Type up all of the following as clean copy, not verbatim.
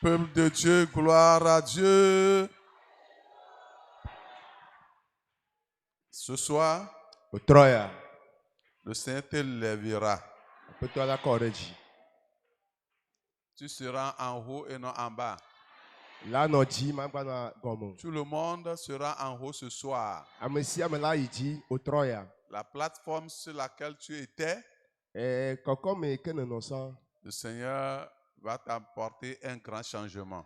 Peuple de Dieu, gloire à Dieu. Ce soir, le Seigneur te lèvera. Tu seras en haut et non en bas. Tout le monde sera en haut ce soir. La plateforme sur laquelle tu étais, le Seigneur va t'apporter un grand changement.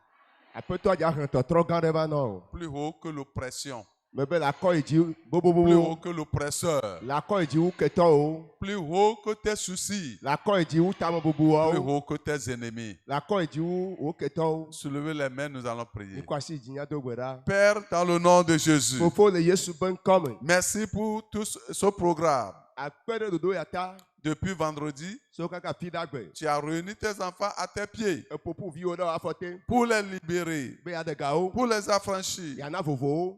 Plus haut que l'oppression. Plus haut que l'oppresseur. Plus haut que tes soucis. Plus haut que tes ennemis. Soulevez les mains, nous allons prier. Père, dans le nom de Jésus, merci pour tout ce programme. Depuis vendredi, tu as réuni tes enfants à tes pieds pour les libérer, pour les affranchir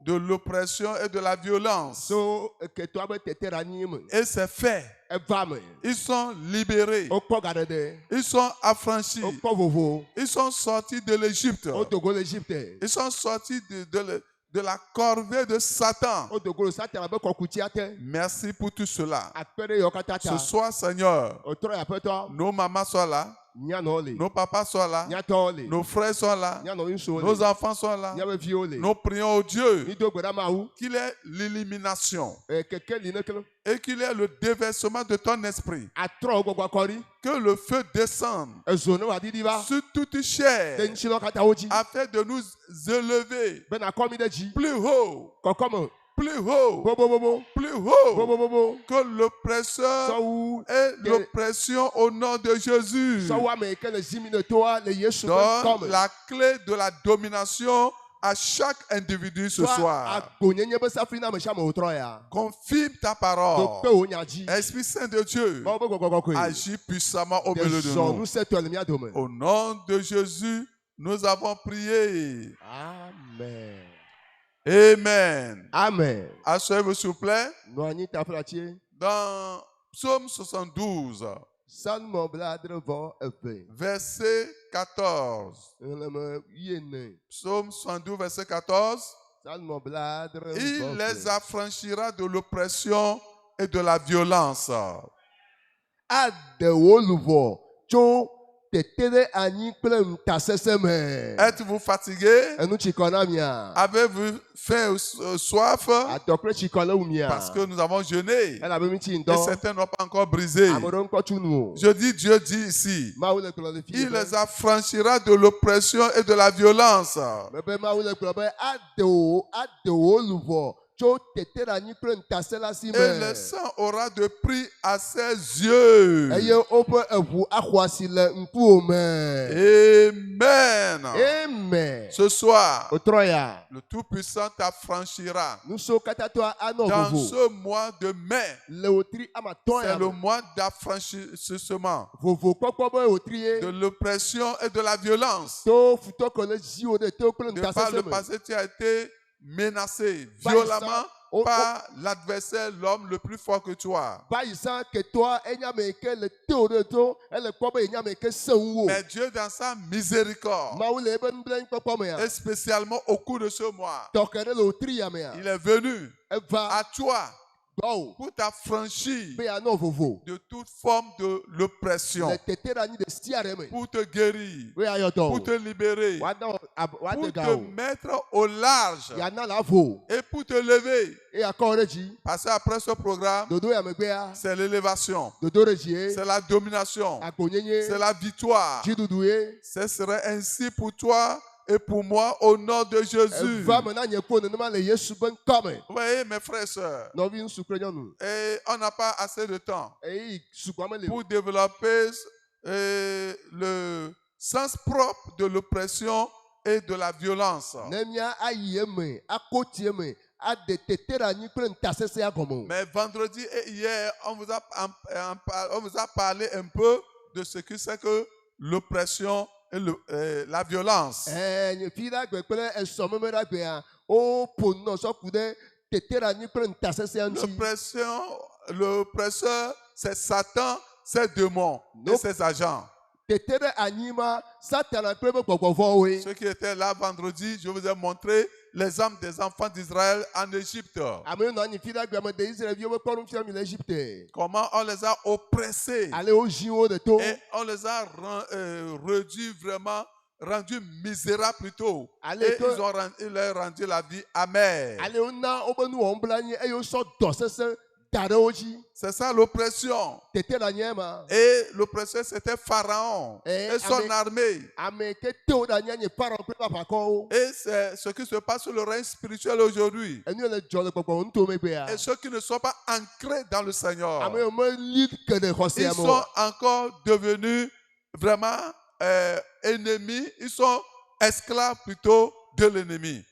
de l'oppression et de la violence. Et c'est fait. Ils sont libérés. Ils sont affranchis. Ils sont sortis de l'Égypte. Ils sont sortis de la corvée de Satan. Merci pour tout cela. Ce soir, Seigneur, nos mamans sont là, nos papas sont là, nos frères sont là, nos enfants sont là. Nous prions au Dieu qu'il ait l'illumination et qu'il ait le déversement de ton esprit. Que le feu descende sur toute chair afin de nous élever plus haut. Plus haut, plus haut que l'oppresseur et l'oppression au nom de Jésus. Donne la clé de la domination à chaque individu ce soir. Confirme ta parole. Esprit Saint de Dieu, agis puissamment au milieu de nous. Au nom de Jésus, nous avons prié. Amen. Amen. Amen. Asseyez-vous s'il vous plaît. Dans Psaume 72, verset 14. Psaume 72, verset 14. Il les affranchira de l'oppression et de la violence. Êtes-vous fatigué? Avez-vous faim ou soif? Parce que nous avons jeûné et certains n'ont pas encore brisé. Je dis, Dieu dit ici, il les affranchira de l'oppression et de la violence. Et le sang aura de prix à ses yeux. Amen. Amen. Ce soir, le Tout-Puissant t'affranchira. Dans ce mois de mai, c'est le mois d'affranchissement de l'oppression et de la violence. De par le passé, tu as été menacé violemment par l'adversaire, l'homme le plus fort que toi. Mais Dieu, dans sa miséricorde, et spécialement au cours de ce mois, il est venu à toi pour t'affranchir de toute forme de l'oppression, pour te guérir, pour te libérer, pour te mettre au large et pour te lever. Parce qu'après ce programme, c'est l'élévation, c'est la domination, c'est la victoire. Ce serait ainsi pour toi et pour moi, au nom de Jésus. Vous voyez, mes frères et sœurs, et on n'a pas assez de temps pour développer le sens propre de l'oppression et de la violence. Mais vendredi et hier, on vous a parlé un peu de ce que c'est que l'oppression et la violence. L'oppresseur, c'est Satan, ses démons et ses agents. Ceux qui étaient là vendredi, je vous ai montré les âmes des enfants d'Israël en Égypte. Comment on les a oppressés. Et on les a réduits vraiment, rendus misérables plutôt. Et ils leur ont rendu la vie amère. C'est ça l'oppression. Et l'oppresseur c'était Pharaon et son armée. Et c'est ce qui se passe sur le règne spirituel aujourd'hui. Et ceux qui ne sont pas ancrés dans le Seigneur, ils sont encore devenus vraiment ennemis. Ils sont esclaves plutôt de l'ennemi.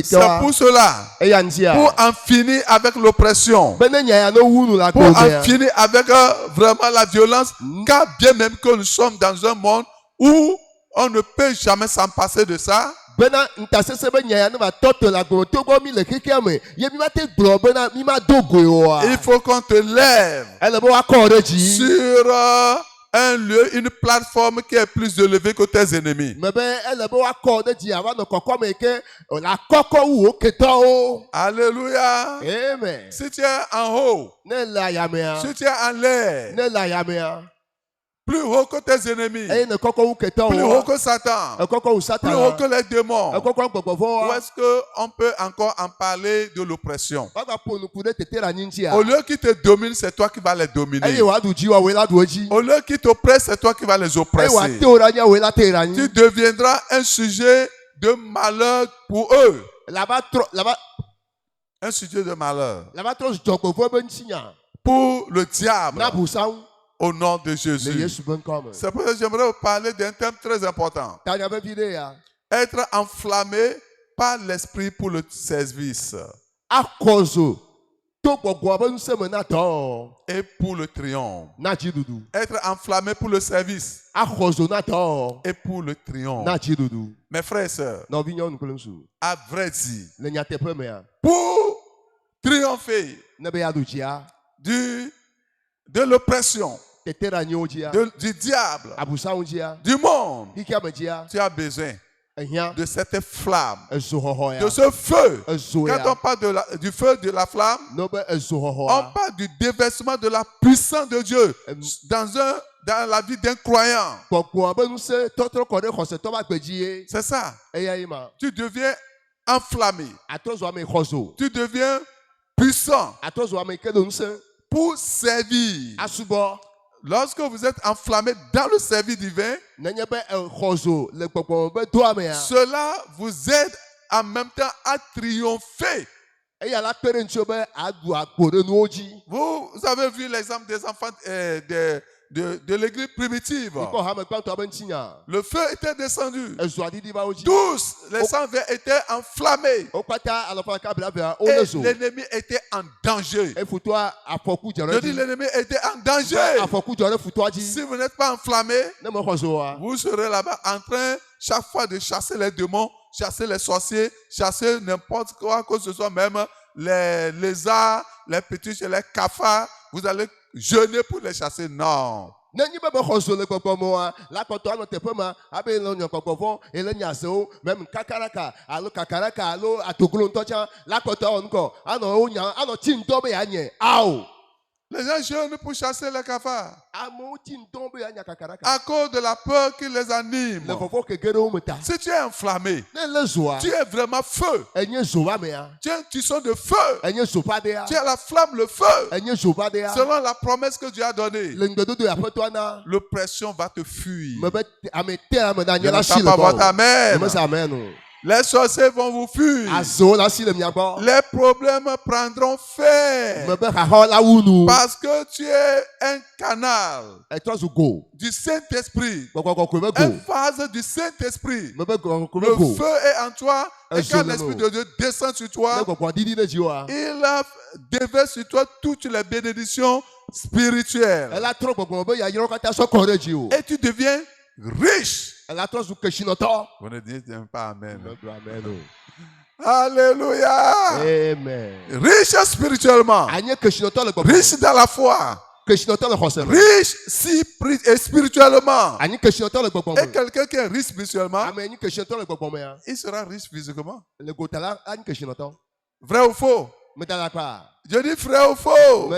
C'est pour cela, pour en finir avec l'oppression, pour en finir avec vraiment la violence, car bien même que nous sommes dans un monde où on ne peut jamais s'en passer de ça. Il faut qu'on te lève sur un lieu, une plateforme qui est plus élevée que tes ennemis. Alléluia. Amen. Si tu es en haut, si tu es en l'air, plus haut que tes ennemis, plus haut que Satan, plus haut que les démons, où est-ce qu'on peut encore en parler de l'oppression? Au lieu qu'ils te dominent, c'est toi qui vas les dominer. Au lieu qu'ils t'oppressent, c'est toi qui vas les oppresser. Tu deviendras un sujet de malheur pour eux. Un sujet de malheur pour le diable. Au nom de Jésus. C'est pour ça que j'aimerais vous parler d'un thème très important. Être enflammé par l'esprit pour le service. Et pour le triomphe. Être enflammé pour le service. Et pour le triomphe. Mes frères et sœurs, à vrai dire, pour triompher de l'oppression, du diable, du monde, tu as besoin de cette flamme, de ce feu. Quand on parle du feu de la flamme, on parle du déversement de la puissance de Dieu dans la vie d'un croyant. C'est ça. Tu deviens enflammé. Tu deviens puissant pour servir. Lorsque vous êtes enflammé dans le service divin, cela vous aide en même temps à triompher. Vous avez vu l'exemple des enfants de l'église primitive. Le feu était descendu. Tous les sang étaient enflammés. Et l'ennemi était en danger. Je dis l'ennemi était en danger. Si vous n'êtes pas enflammé, vous serez là-bas en train chaque fois de chasser les démons, chasser les sorciers, chasser n'importe quoi que ce soit, même les lézards, les petits et les cafards. Vous allez jeûner pour les chasser. Non. Les gens jeûnent pour chasser les cafards à cause de la peur qui les anime. Si tu es enflammé, tu es vraiment feu. Tu es un tisson de feu. Tu as la flamme, le feu. Selon la promesse que Dieu a donnée, l'oppression va te fuir. Je n'entends pas votre amen. Les sorciers vont vous fuir. Les problèmes prendront fin. Parce que tu es un canal du Saint-Esprit. Un vase du Saint-Esprit. Le feu est en toi. Et quand l'Esprit de Dieu descend sur toi, il déverse sur toi toutes les bénédictions spirituelles. Et tu deviens riche. Vous ne dites pas amen. Alléluia. Amen. Riche spirituellement. Riche dans la foi. Riche spirituellement. Et quelqu'un qui est riche spirituellement, il sera riche physiquement. Vrai ou faux? Je dis vrai ou faux?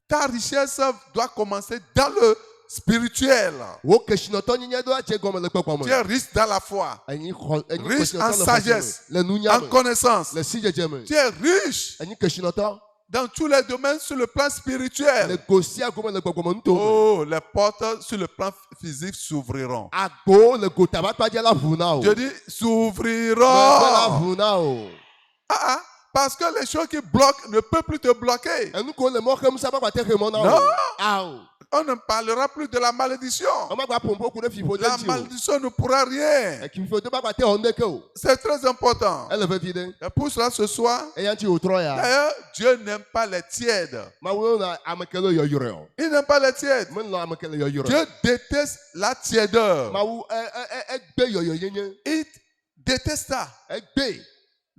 Ta richesse doit commencer dans le spirituel. Tu es riche dans la foi, riche en sagesse, en connaissance. Tu es riche dans tous les domaines sur le plan spirituel. Oh, les portes sur le plan physique s'ouvriront. Je dis s'ouvriront. Parce que les choses qui bloquent ne peuvent plus te bloquer. Non. On ne parlera plus de la malédiction. La malédiction ne pourra rien. C'est très important. Et pour cela, ce soir, d'ailleurs, Dieu n'aime pas les tièdes. Il n'aime pas les tièdes. Dieu déteste la tièdeur. Il déteste ça.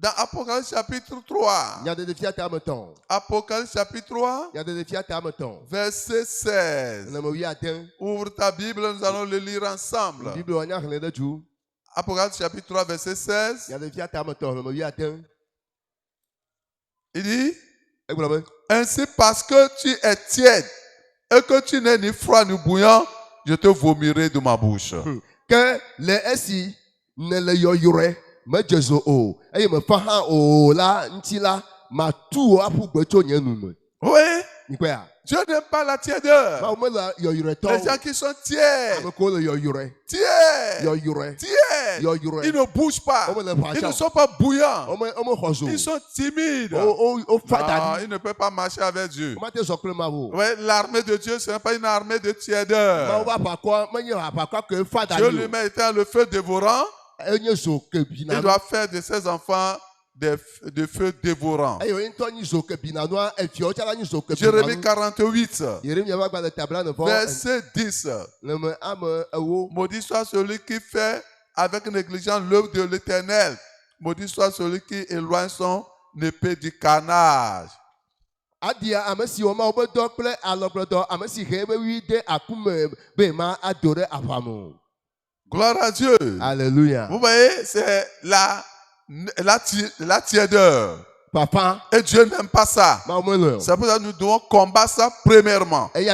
Dans Apocalypse chapitre 3. Apocalypse chapitre 3. Verset 16. Ouvre ta Bible, nous allons le lire ensemble. Apocalypse chapitre 3, verset 16. Il dit, ainsi parce que tu es tiède et que tu n'es ni froid ni bouillant, je te vomirai de ma bouche. Que les ainsi ne le yoyure. Oui. Dieu n'aime pas la tièdeur. Les gens qui sont tièdes, ils ne bougent pas. Ils ne sont pas bouillants. Ils sont timides. Non, ils ne peuvent pas marcher avec Dieu. Ouais, l'armée de Dieu, ce n'est pas une armée de tièdeurs. Dieu lui met éteint le feu dévorant. Il doit faire de ses enfants de feu dévorant. Jérémie 48, verset 10. Maudit soit celui qui fait avec négligence l'œuvre de l'Éternel. Maudit soit celui qui éloigne son épée du carnage. Gloire à Dieu. Alléluia. Vous voyez, c'est la tièdeur. Papa. Et Dieu n'aime pas ça. C'est pour ça que nous devons combattre ça premièrement. Donc,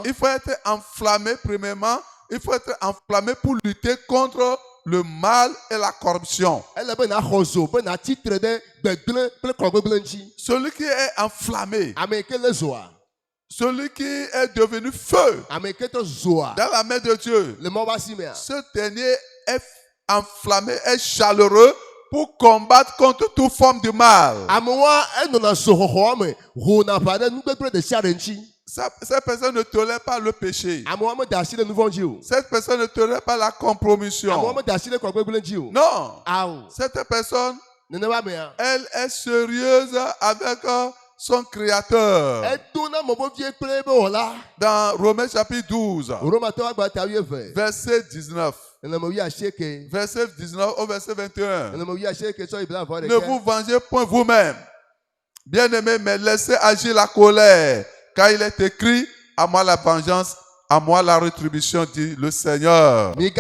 il faut être enflammé premièrement. Il faut être enflammé pour lutter contre le mal et la corruption. Celui qui est enflammé, celui qui est devenu feu dans la main de Dieu, ce dernier est enflammé, est chaleureux pour combattre contre toute forme de mal. Cette personne ne tolère pas le péché. Cette personne ne tolère pas la compromission. Non. Cette personne, elle est sérieuse avec son créateur. Dans Romains chapitre 12, verset 19. Verset 19 au verset 21. Ne vous vengez point vous-même, bien-aimés, mais laissez agir la colère. Car il est écrit, à moi la vengeance, à moi la rétribution, dit le Seigneur. Oui,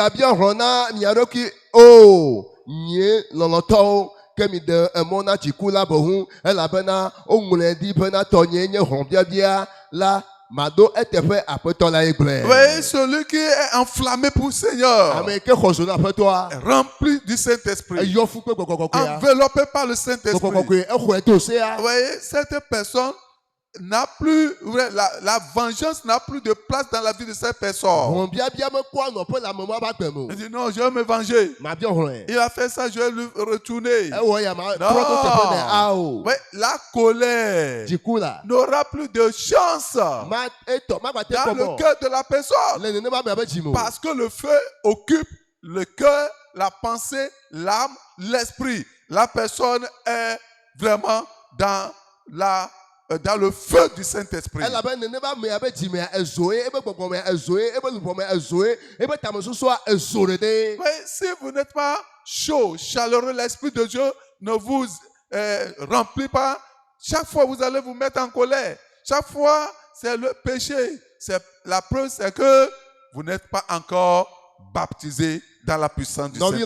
celui qui est enflammé pour le Seigneur, rempli du Saint-Esprit, enveloppé par le Saint-Esprit. Vous voyez, cette personne n'a plus, la vengeance n'a plus de place dans la vie de cette personne. Il dit non, je vais me venger. Il a fait ça, je vais lui retourner. Non. Ouais, la colère n'aura plus de chance dans le cœur de la personne. Parce que le feu occupe le cœur, la pensée, l'âme, l'esprit. La personne est vraiment dans le feu du Saint-Esprit. Oui, si vous n'êtes pas chaud, chaleureux, l'Esprit de Dieu ne vous remplit pas, chaque fois vous allez vous mettre en colère. Chaque fois, c'est le péché. La preuve, c'est que vous n'êtes pas encore baptisé dans la puissance du Saint-Esprit.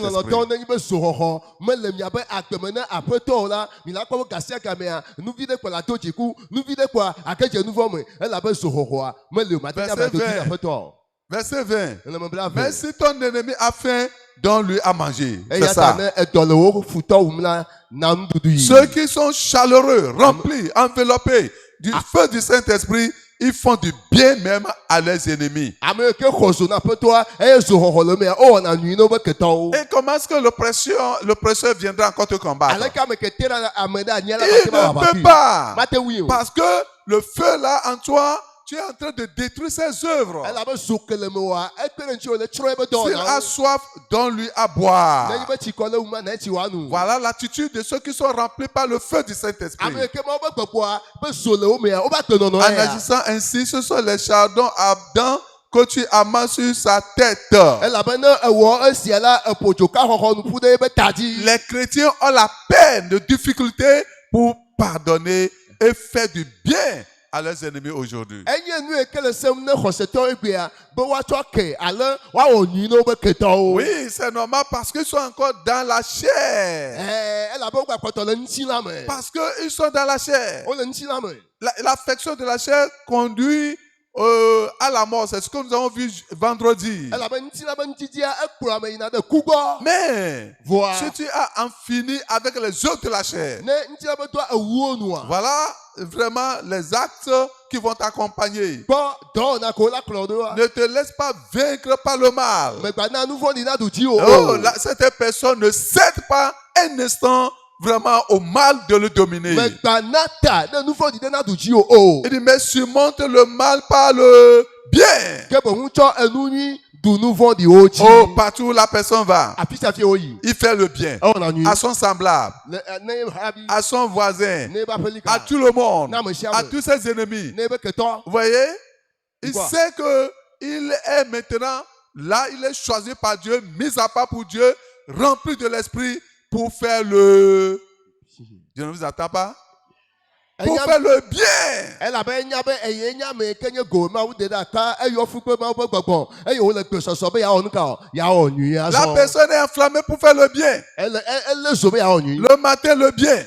Verset 20. Mais si ton ennemi a faim, donne-lui à manger. C'est ça. Ceux qui sont chaleureux, remplis, enveloppés du feu du Saint-Esprit, ils font du bien même à leurs ennemis. Et comment est-ce que l'oppresseur viendra encore te combattre? Il ne peut pas. Parce que le feu là en toi, tu es en train de détruire ses œuvres. S'il a soif, donne-lui à boire. Voilà l'attitude de ceux qui sont remplis par le feu du Saint-Esprit. En agissant ainsi, ce sont les chardons ardents que tu amasses sur sa tête. Les chrétiens ont la peine de difficulté pour pardonner et faire du bien à leurs ennemis aujourd'hui. Oui, c'est normal parce qu'ils sont encore dans la chair. Parce qu'ils sont dans la chair. L'affection de la chair conduit à la mort. C'est ce que nous avons vu vendredi. Mais si tu as en fini avec les œuvres de la chair, voilà vraiment les actes qui vont t'accompagner. Ne te laisse pas vaincre par le mal. Cette personne ne cède pas un instant vraiment au mal de le dominer. Il dit, mais surmonte le mal par le bien. Partout où la personne va, il fait le bien à son semblable, à son voisin, à tout le monde, à tous ses ennemis. Vous voyez, il sait qu'il est maintenant là, il est choisi par Dieu, mis à part pour Dieu, rempli de l'esprit pour faire le... Je ne vous attends pas. Pour faire le bien. La personne est enflammée pour faire le bien. Le matin, le bien.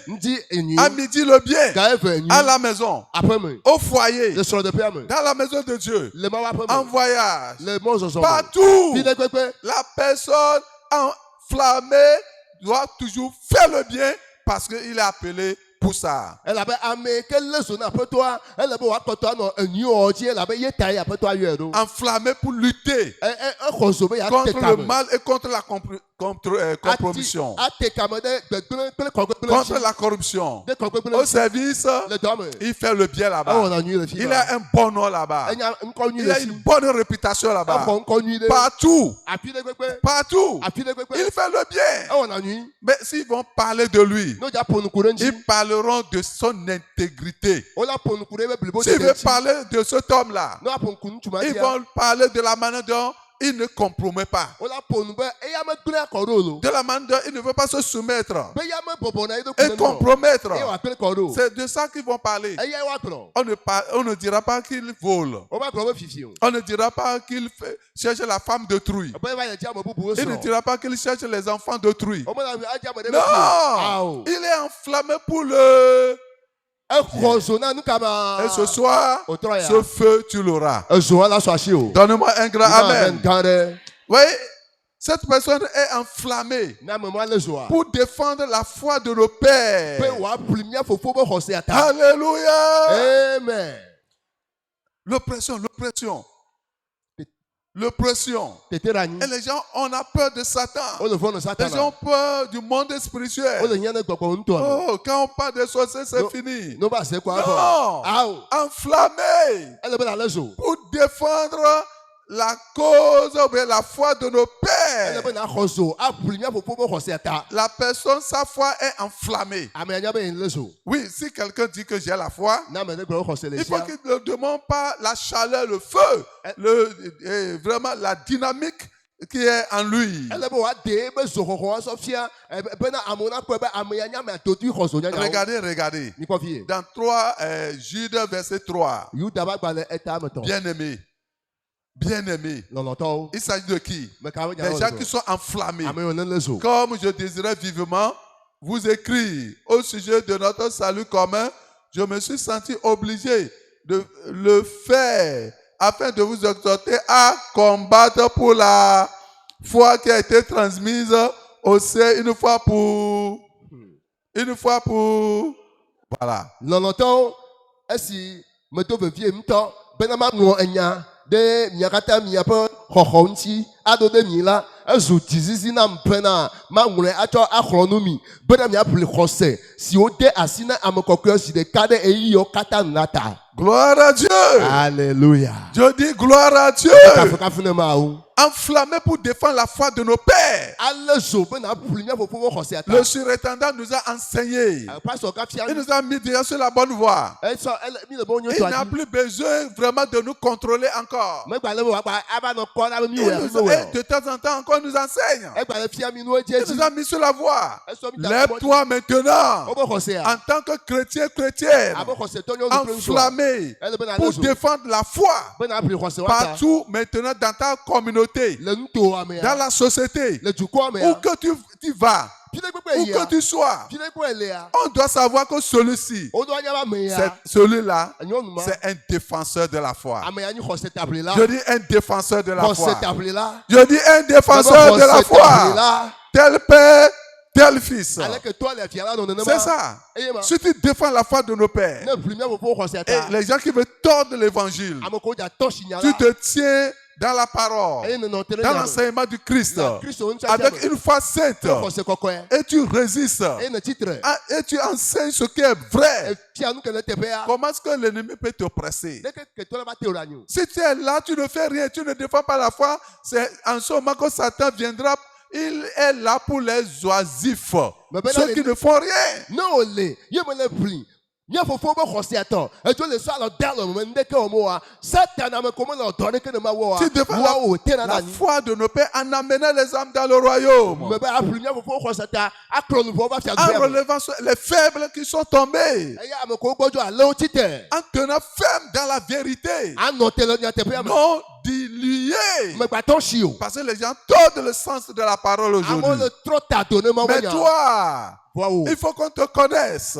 À midi, le bien. À la maison. Au foyer. Dans la maison de Dieu. En voyage. Partout. La personne enflammée doit toujours faire le bien parce qu'il est appelé pour ça. Enflammé pour lutter contre le mal et contre la compromission. Contre la corruption. Au service, il fait le bien là-bas. Il a un bon nom là-bas. Il a une bonne réputation là-bas. Partout. Partout. Il fait le bien. Mais s'ils vont parler de lui, ils parleront de son intégrité. S'ils veulent parler de cet homme-là, ils vont parler de la manière dont il ne compromet pas. De la manière dont il ne veut pas se soumettre et compromettre. C'est de ça qu'ils vont parler. On ne dira pas qu'il vole. On ne dira pas qu'il cherche la femme d'autrui. Il ne dira pas qu'il cherche les enfants d'autrui. Non! Il est enflammé pour le... Et ce soir, ce feu, tu l'auras. Donne-moi un grand amen. Oui, cette personne est enflammée pour défendre la foi de nos pères. Alléluia. Amen. L'oppression. L'oppression. Et les gens, on a peur de Satan. Les gens ont peur du monde spirituel. Oh, quand on parle des sorciers, c'est fini. Non, enflammé pour défendre la cause ou bien la foi de nos pères. La personne, sa foi est enflammée. Oui, si quelqu'un dit que j'ai la foi, il faut qu'il ne demande pas la chaleur, le feu, vraiment la dynamique qui est en lui. Regardez. Dans 3 Jude verset 3. Bien-aimé. Il s'agit de qui? Des gens qui sont enflammés. Comme je désirais vivement vous écrire au sujet de notre salut commun, je me suis senti obligé de le faire afin de vous exhorter à combattre pour la foi qui a été transmise au sein une fois pour voilà. De miakata miapo hohonti adode mila ezu dizizi na mpena ma ngure acho akronumi bena miapli khose si ode asina amokokyo si de kade eyi yo kata nata. Gloire à Dieu. Alléluia. Je dis gloire à Dieu. Enflammé pour défendre la foi de nos pères. Le surintendant nous a enseigné. Il nous a mis déjà sur la bonne voie. Il n'a plus besoin vraiment de nous contrôler encore. Et de temps en temps encore nous enseigne. Il nous a mis sur la voie. Lève-toi maintenant en tant que chrétienne enflammé pour défendre la foi partout maintenant dans ta communauté, dans la société, où que tu vas, où que tu sois. On doit savoir que celui-là, c'est un défenseur de la foi. Je dis un défenseur de la foi. Je dis un défenseur de la foi. Tel père, tel fils. C'est ça. Si tu défends la foi de nos pères, et les gens qui veulent tordre l'évangile, tu te tiens dans la parole, dans l'enseignement du Christ, avec une foi sainte, et tu résistes, et tu enseignes ce qui est vrai. Comment est-ce que l'ennemi peut t'oppresser? Si tu es là, tu ne fais rien, tu ne défends pas la foi, c'est en ce moment que Satan viendra. Il est là pour les oisifs, ceux qui ne font rien. Tu défends la foi de nos pères en amenant les âmes dans le royaume, en relevant les faibles qui sont tombés, en tenant ferme dans la vérité, non dilué, parce que les gens tordent le sens de la parole aujourd'hui. Mais toi, il faut qu'on te connaisse,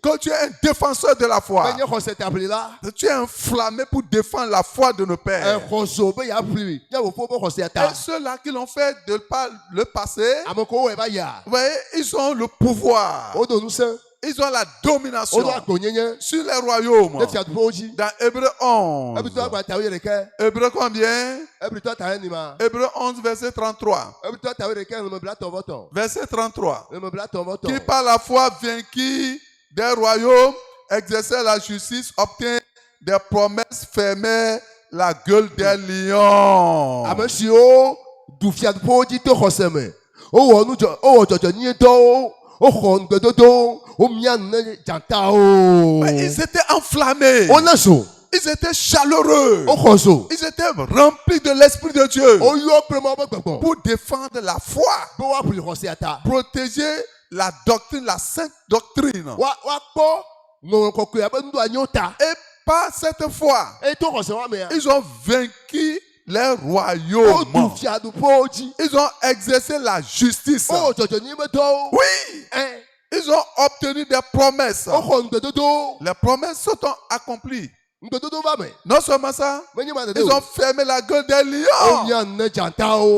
que tu es un défenseur de la foi. Tu es enflammé pour défendre la foi de nos pères. Et ceux-là qui l'ont fait de le passé, vous voyez, ils ont le pouvoir. Ils ont la domination sur les royaumes. Dans Hébreu 11. Hébreu combien? Hébreu 11, verset 33. Verset 33. Qui par la foi vainquit des royaumes, exerçait la justice, obtient des promesses, fermait la gueule des lions. Ils étaient enflammés. Ils étaient chaleureux. Ils étaient remplis de l'Esprit de Dieu pour défendre la foi, protéger la doctrine, la sainte doctrine. Et par cette foi, ils ont vaincu les royaumes. Ils ont exercé la justice. Oui. Ils ont obtenu des promesses. Les promesses sont accomplies. Non seulement ça, ils ont fermé la gueule des lions.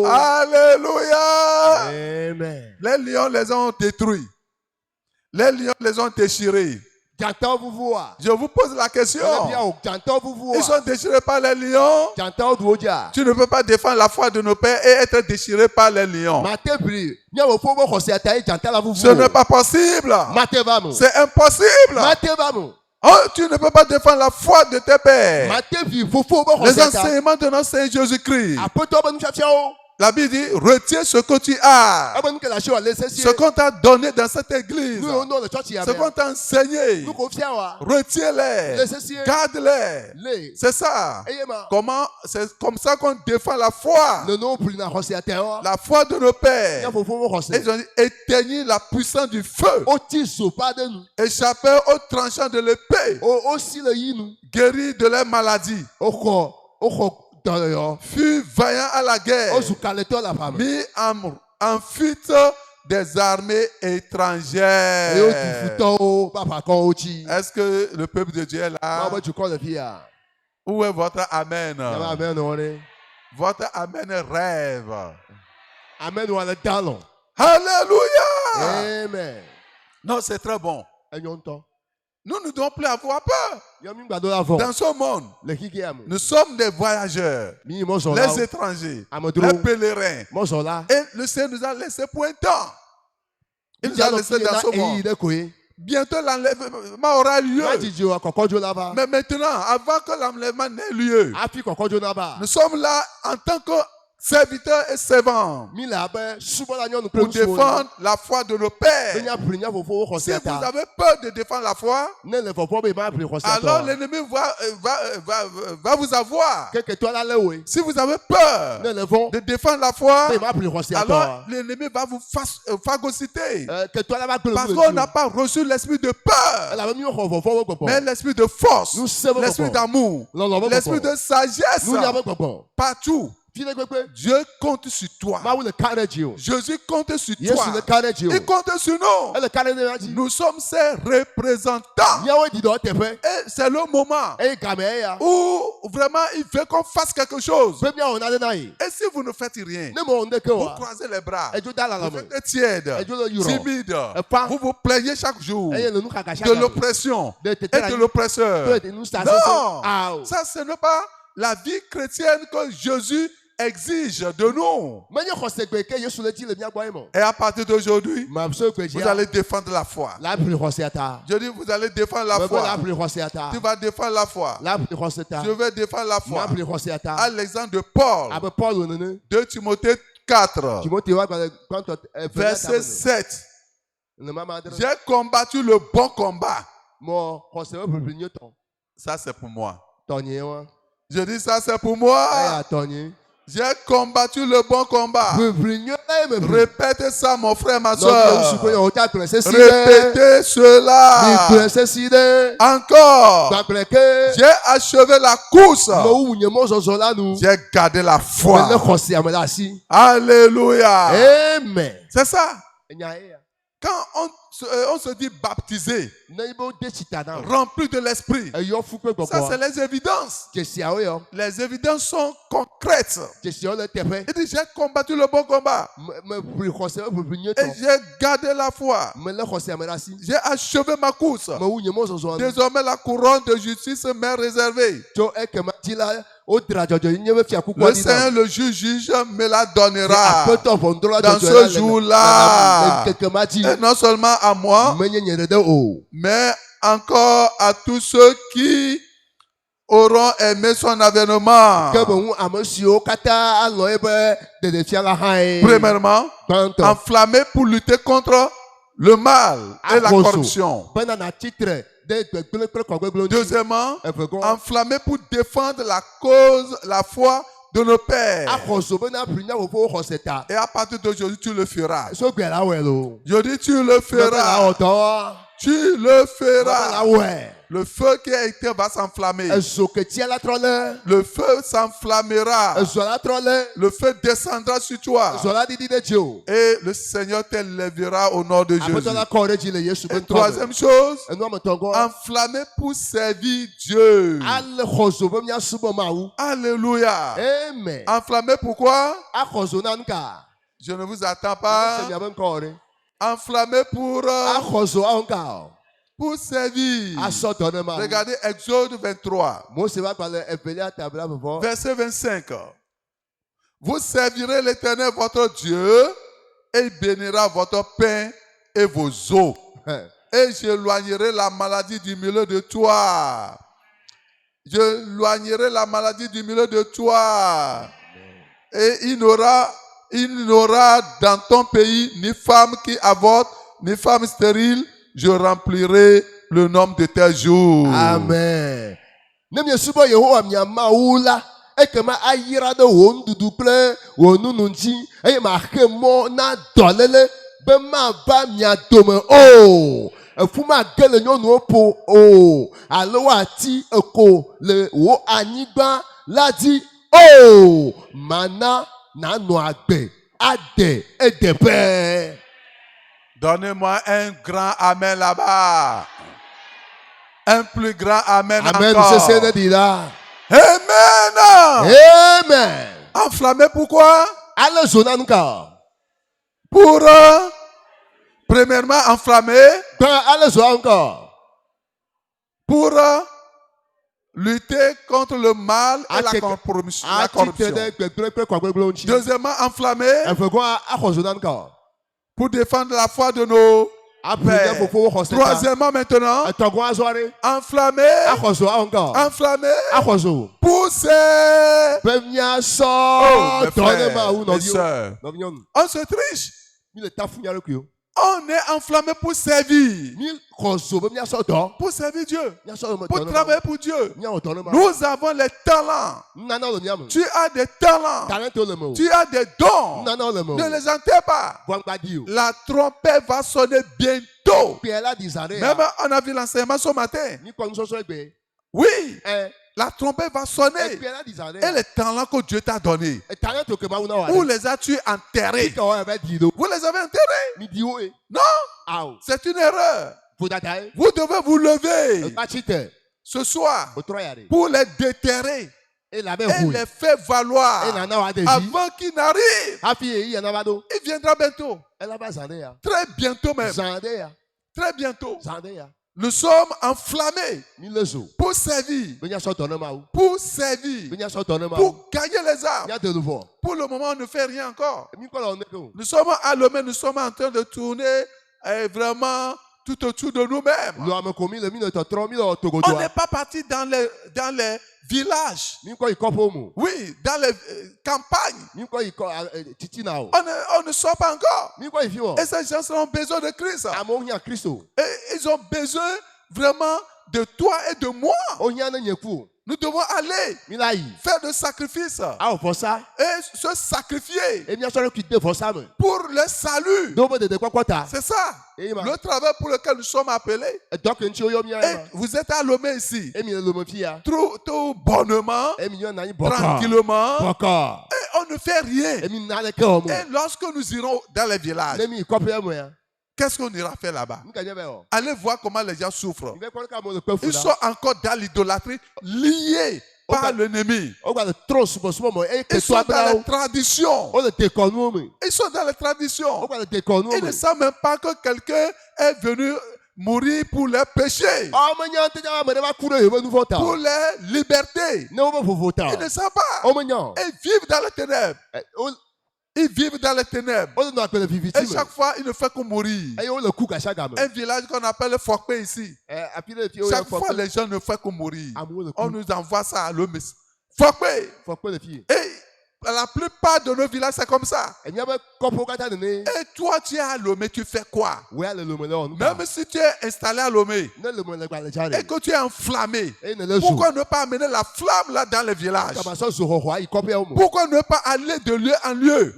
Alléluia. Amen. Les lions les ont détruits. Les lions les ont déchirés. Je vous pose la question. Ils sont déchirés par les lions. Tu ne peux pas défendre la foi de nos pères et être déchiré par les lions. Ce n'est pas possible. C'est impossible. Oh, tu ne peux pas défendre la foi de tes pères. Les enseignements de notre Seigneur Jésus-Christ. La Bible dit, retiens ce que tu as. Ce qu'on t'a donné dans cette église. Ce qu'on t'a enseigné. Retiens-les. Garde-les. C'est ça. C'est comme ça qu'on défend la foi. La foi de nos pères. Ils ont dit, éteignez la puissance du feu. Échappez aux tranchants de l'épée. Guéris de leurs maladies. Fut vaillant à la guerre, mis en fuite des armées étrangères. Est-ce que le peuple de Dieu est là? Où est votre amen? Votre amen rêve. Alléluia. Amen. Non, c'est très bon. Nous ne devons plus avoir peur. Dans ce monde, nous sommes des voyageurs, les étrangers, les pèlerins. Et le Seigneur nous a laissé pour un temps. Il nous a laissé dans ce monde. Bientôt l'enlèvement aura lieu. Mais maintenant, avant que l'enlèvement n'ait lieu, nous sommes là en tant que serviteurs et servants pour défendre la foi de nos pères. Si vous avez peur de défendre la foi, alors l'ennemi va vous avoir. Si vous avez peur de défendre la foi, alors l'ennemi va vous phagocyter. Parce qu'on n'a pas reçu l'esprit de peur, mais l'esprit de force, l'esprit d'amour, l'esprit de sagesse. Partout. Dieu compte sur toi. Jésus compte sur toi. Il compte sur nous. Nous sommes ses représentants. Et c'est le moment où vraiment il veut qu'on fasse quelque chose. Et si vous ne faites rien, vous croisez les bras, vous êtes tiède, timide, vous vous plaignez chaque jour de l'oppression et de l'oppresseur. Non, ça ce n'est pas la vie chrétienne que Jésus exige de nous. Et à partir d'aujourd'hui, vous allez défendre la foi. Je dis, vous allez défendre la foi. Tu vas défendre la foi. Je vais défendre la foi. À l'exemple de Paul, 2 Timothée 4, verset 7. J'ai combattu le bon combat. Ça, c'est pour moi. Je dis, ça, c'est pour moi. J'ai combattu le bon combat. Répète ça, mon frère, ma soeur. Répétez cela. Encore. J'ai achevé la course. J'ai gardé la foi. Alléluia. Amen. C'est ça. Quand on se dit baptisé, rempli de l'esprit, ça c'est les évidences. Les évidences sont concrètes. Il dit, j'ai combattu le bon combat. Et j'ai gardé la foi. J'ai achevé ma course. Désormais la couronne de justice m'est réservée. Le Seigneur, le juge, me la donnera dans ce jour-là. Et non seulement à moi, mais encore à tous ceux qui auront aimé son avènement. Premièrement, enflammé pour lutter contre le mal et la corruption. Deuxièmement, enflammé pour défendre la cause, la foi de nos pères. Et à partir d'aujourd'hui, tu le feras. Je dis, tu le feras. Tu le feras. Le feu qui a été va s'enflammer. Le feu s'enflammera. Le feu descendra sur toi. Et le Seigneur t'élèvera au nom de Jésus. Et troisième chose, enflammé pour servir Dieu. Alléluia. Amen. Enflammé pourquoi? Je ne vous attends pas. Enflammé pour servir. Regardez Exode 23. Verset 25. Vous servirez l'Éternel votre Dieu et il bénira votre pain et vos eaux. Et j'éloignerai la maladie du milieu de toi. J'éloignerai la maladie du milieu de toi. Et il n'aura il n'aura dans ton pays ni femme qui avorte, ni femme stérile. Je remplirai le nombre de tes jours. Amen. Nem yesubo Yehowa miamaula ekema ayira de won dudu kple wonu nunji e ma hemo na dolele be ma ba mia dome o efuma gele nyonu po o alo ati eko le wo anigba ladi o mana na no agbe ade edebe. Donnez-moi un grand amen là-bas. Un plus grand amen, amen encore. Amen. Amen. Enflammé pourquoi? Pour premièrement enflammé. Pour lutter contre le mal et la corruption. Deuxièmement enflammé. Pour défendre la foi de nos pères. Troisièmement maintenant, enflammé, pousser. On se triche. On est enflammé pour servir. Pour servir Dieu. Pour travailler pour Dieu. Nous avons les talents. Tu as des talents. Tu as des dons. Ne les enterre pas. La trompette va sonner bientôt. Même on a vu l'enseignement ce matin. Oui. La trompette va sonner. Et les talents que Dieu t'a donnés, où les as-tu enterrés? Vous les avez enterrés? Non. C'est une erreur. Vous devez vous lever ce soir pour les déterrer et les faire valoir avant qu'ils n'arrivent. Il viendra bientôt. Très bientôt même. Très bientôt. Nous sommes enflammés pour servir, pour gagner les âmes. Pour le moment, on ne fait rien encore. Nous sommes allumés, nous sommes en train de tourner vraiment tout autour de nous-mêmes. On n'est pas parti dans les villages. Oui, dans les campagnes. On ne sort pas encore. Et ces gens ont besoin de Christ. Et ils ont besoin vraiment de toi et de moi. Nous devons aller faire des sacrifices et se sacrifier pour le salut. C'est ça le travail pour lequel nous sommes appelés. Et vous êtes à Lomé ici, tout bonnement, tranquillement, et on ne fait rien. Et lorsque nous irons dans les villages, qu'est-ce qu'on ira faire là-bas? Allez voir comment les gens souffrent. Ils sont encore dans l'idolâtrie, liés par l'ennemi. Ils sont dans les traditions. Ils sont dans les traditions. Ils ne savent même pas que quelqu'un est venu mourir pour leurs péchés, pour leur liberté. Ils ne savent pas. Ils vivent dans les ténèbres. Ils vivent dans les ténèbres. Et chaque fois, il ne fait que mourir. Un village qu'on appelle Fokpe ici. Chaque fois, les gens ne font que mourir. On nous envoie ça à l'homme. Fokpe. Et la plupart de nos villages, c'est comme ça. Et toi, tu es à Lomé, tu fais quoi? Même si tu es installé à Lomé et que tu es enflammé, pourquoi ne pas amener la flamme là dans les villages? Pourquoi ne pas aller de lieu en lieu?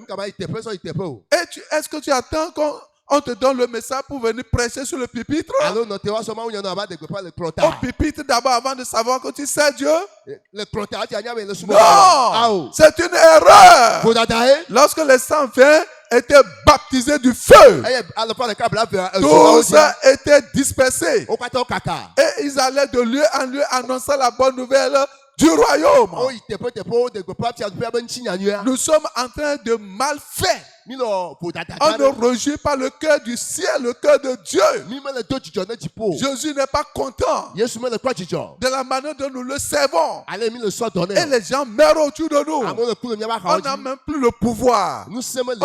Et est-ce que tu attends qu'on te donne le message pour venir prêcher sur le pupitre? Au pupitre d'abord avant de savoir que tu sais Dieu? Non! C'est une erreur! Lorsque les sans-fins étaient baptisés du feu, tous étaient dispersés. Et ils allaient de lieu en lieu annoncer la bonne nouvelle du royaume. Nous sommes en train de mal faire On ne rejette pas le cœur du ciel, le cœur de Dieu. Jésus n'est pas content de la manière dont nous le servons. Et les gens meurent autour de nous. On n'a même plus le pouvoir au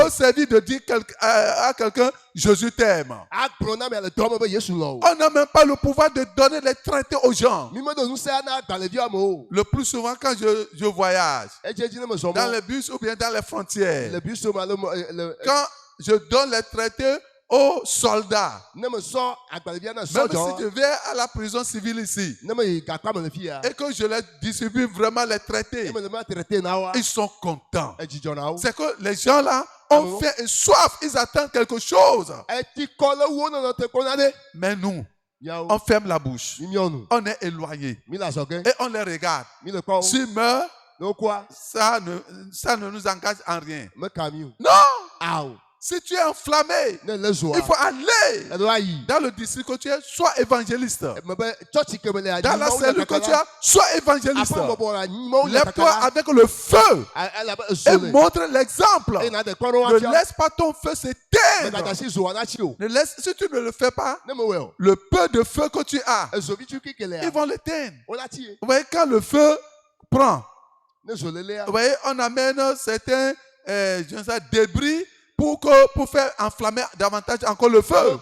service de dire à quelqu'un, Jésus t'aime. On n'a même pas le pouvoir de donner les traités aux gens. Le plus souvent quand je voyage, dans les bus ou bien dans les frontières, quand je donne les traités aux soldats, même si je vais à la prison civile ici et que je les distribue vraiment les traités, ils sont contents. C'est que les gens là ont fait une soif, ils attendent quelque chose. Mais nous, on ferme la bouche, on est éloigné et on les regarde. S'ils meurent, ça ne nous engage en rien. Non! Si tu es enflammé, il faut aller dans le district que tu es, sois évangéliste. Dans la cellule que tu as, sois évangéliste. Lève-toi avec le feu et montre l'exemple. Ne laisse pas ton feu s'éteindre. Si tu ne le fais pas, le peu de feu que tu as, ils vont l'éteindre. Vous voyez, quand le feu prend, vous voyez, on amène certains débris pour faire enflammer davantage encore le feu.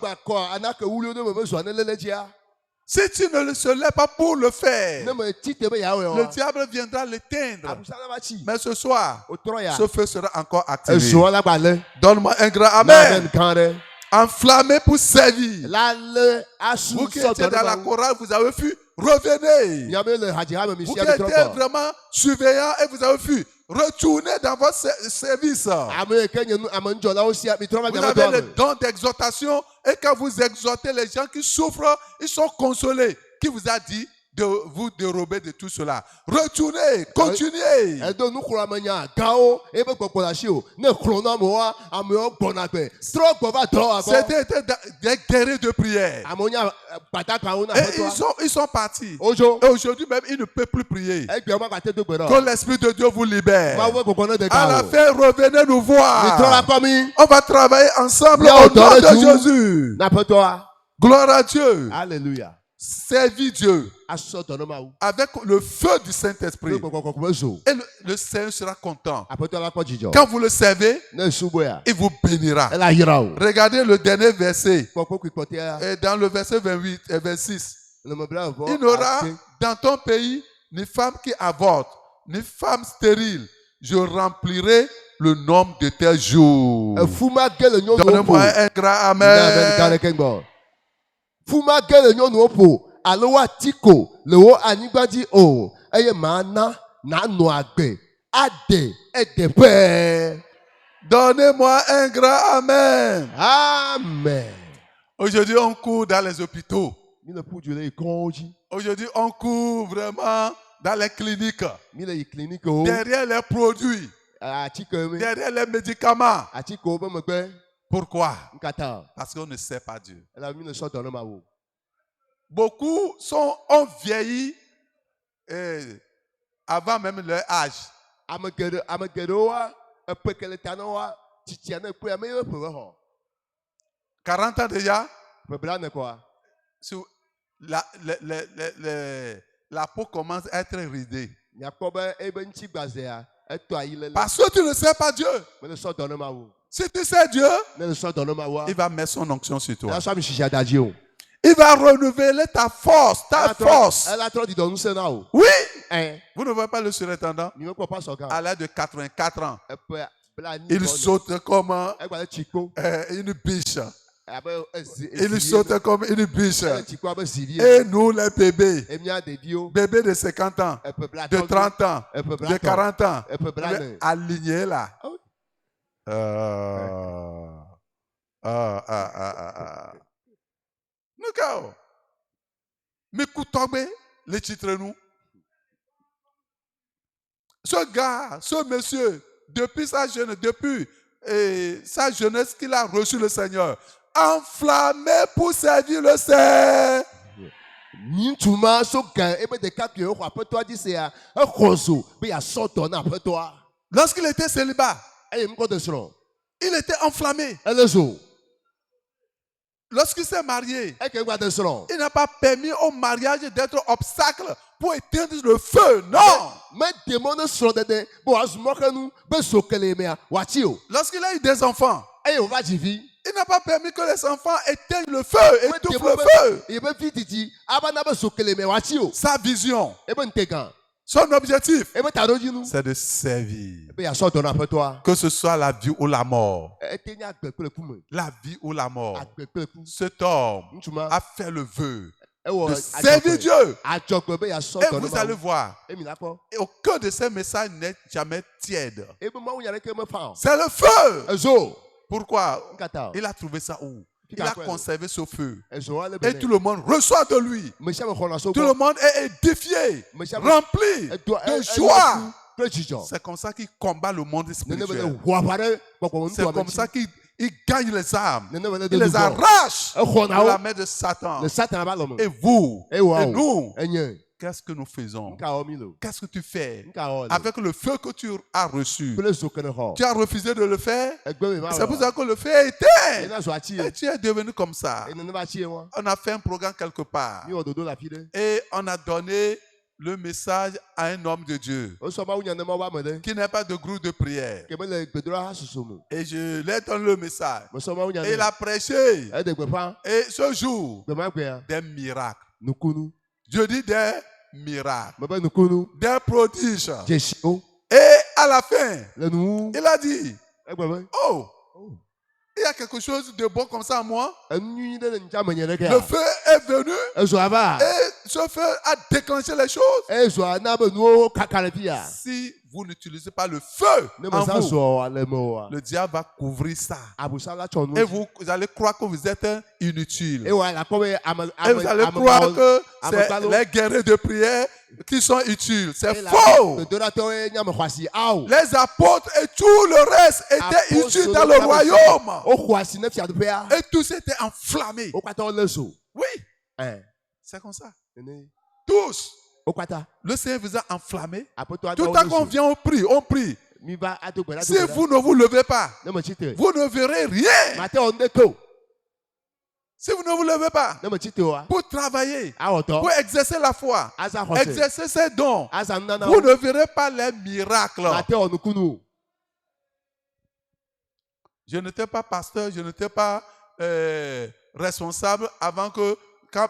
Si tu ne se lèves pas pour le faire, le diable viendra l'éteindre. Mais ce soir, ce feu sera encore activé. Donne-moi un grand amen. Enflammé pour servir. Vous qui étiez dans la chorale, vous avez fui, revenez. Vous qui étiez vraiment surveillant et vous avez fui, retournez dans votre service. Vous avez le don d'exhortation et quand vous exhortez les gens qui souffrent, ils sont consolés. Qui vous a dit de vous dérober de tout cela? Retournez, continuez. C'était des guerriers de prière. Et ils sont partis. Et aujourd'hui même, ils ne peuvent plus prier. Que l'Esprit de Dieu vous libère. À la fin, revenez nous voir. On va travailler ensemble au nom de Jésus. Gloire à Dieu. Alléluia. Servir Dieu avec le feu du Saint-Esprit. Et le Seigneur sera content. Quand vous le servez, il vous bénira. Regardez le dernier verset. Et dans le verset 28 et 26. Il n'aura dans ton pays ni femme qui avorte, ni femme stérile. Je remplirai le nombre de tes jours. Donne-moi un grand amen. Fuma gele nyɔnu ƒo alo atiko le wo anyigbadzi o eye mana nanɔ agbe ade edeƒe. Donnez-moi un grand amen. Amen. Aujourd'hui on court dans les hôpitaux. Aujourd'hui on court vraiment dans les cliniques. Derrière les produits. Derrière les médicaments. Pourquoi? Parce qu'on ne sait pas Dieu. Beaucoup ont vieilli avant même leur âge. 40 ans déjà. La peau commence à être ridée. Parce que tu ne sais pas Dieu. Si tu sais Dieu, il va mettre son onction sur toi. Il va renouveler ta force. Oui. Vous ne voyez pas le surintendant à l'âge de 84 ans. Il saute comme une biche. Il saute comme une biche. Et nous les bébés, bébés de 50 ans, de 30 ans, de 40 ans, alignés là. Nous gars, mais Koutombe, les titres nous. Ce gars, ce monsieur, depuis sa jeunesse qu'il a reçu le Seigneur, enflammé pour servir le Seigneur. Lorsqu'il était célibat, Il était enflammé. Lorsqu'il s'est marié, il n'a pas permis au mariage d'être obstacle pour éteindre le feu. Non. Lorsqu'il a eu des enfants, il n'a pas permis que les enfants éteignent le feu, étouffent le feu. Sa vision, son objectif, c'est de servir. Que ce soit la vie ou la mort. La vie ou la mort. Cet homme a fait le vœu de servir Dieu. Et vous allez voir, aucun de ces messages n'est jamais tiède. C'est le feu. Pourquoi? Il a trouvé ça où? Il a conservé ce feu. Et tout le monde reçoit de lui. Tout le monde est édifié, rempli de joie. C'est comme ça qu'il combat le monde spirituel. C'est comme ça qu'il gagne les âmes. Il les arrache de la main de Satan. Et vous, et nous, qu'est-ce que nous faisons? Qu'est-ce que tu fais avec le feu que tu as reçu? Tu as refusé de le faire. C'est pour ça que le feu est éteint. Et tu es devenu comme ça. On a fait un programme quelque part. Et on a donné le message à un homme de Dieu qui n'a pas de groupe de prière. Et je lui ai donné le message. Et il a prêché. Et ce jour, des miracles. Je dis des miracles, des prodiges. Et à la fin, il a dit, oh, il y a quelque chose de bon comme ça à moi. Le feu est venu et ce feu a déclenché les choses. Si vous n'utilisez pas le feu en vous, le diable va couvrir ça. Et vous allez croire que vous êtes inutile. Et vous allez croire que c'est les guerriers de prière qui sont utiles. C'est faux. Les apôtres et tout le reste étaient utiles dans le royaume. Et tous étaient enflammés. Oui. C'est comme ça. Tous. Le Seigneur vous a enflammé. Tout à qu'on vient, on prie. Si vous ne vous levez pas, vous ne verrez rien. Si vous ne vous levez pas pour travailler, pour exercer la foi, exercer ses dons, vous ne verrez pas les miracles. Je n'étais pas pasteur, je n'étais pas responsable avant que,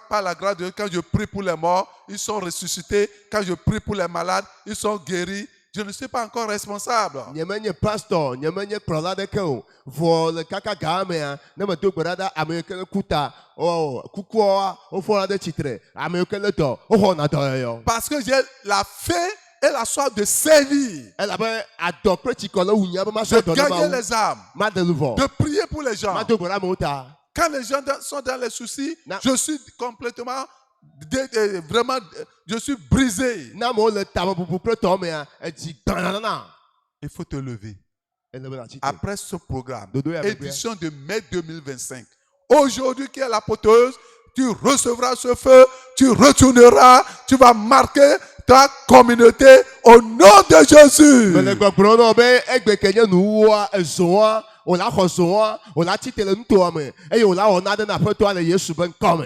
par la grâce de Dieu, quand je prie pour les morts, ils sont ressuscités. Quand je prie pour les malades, ils sont guéris. Je ne suis pas encore responsable. Parce que j'ai la faim et la soif de servir, de gagner les âmes, de prier pour les gens. Quand les gens sont dans les soucis, je suis complètement, vraiment, je suis brisé. Il faut te lever. Après ce programme, édition de mai 2025, aujourd'hui qui est l'apôteuse, tu recevras ce feu, tu retourneras, tu vas marquer ta communauté au nom de Jésus.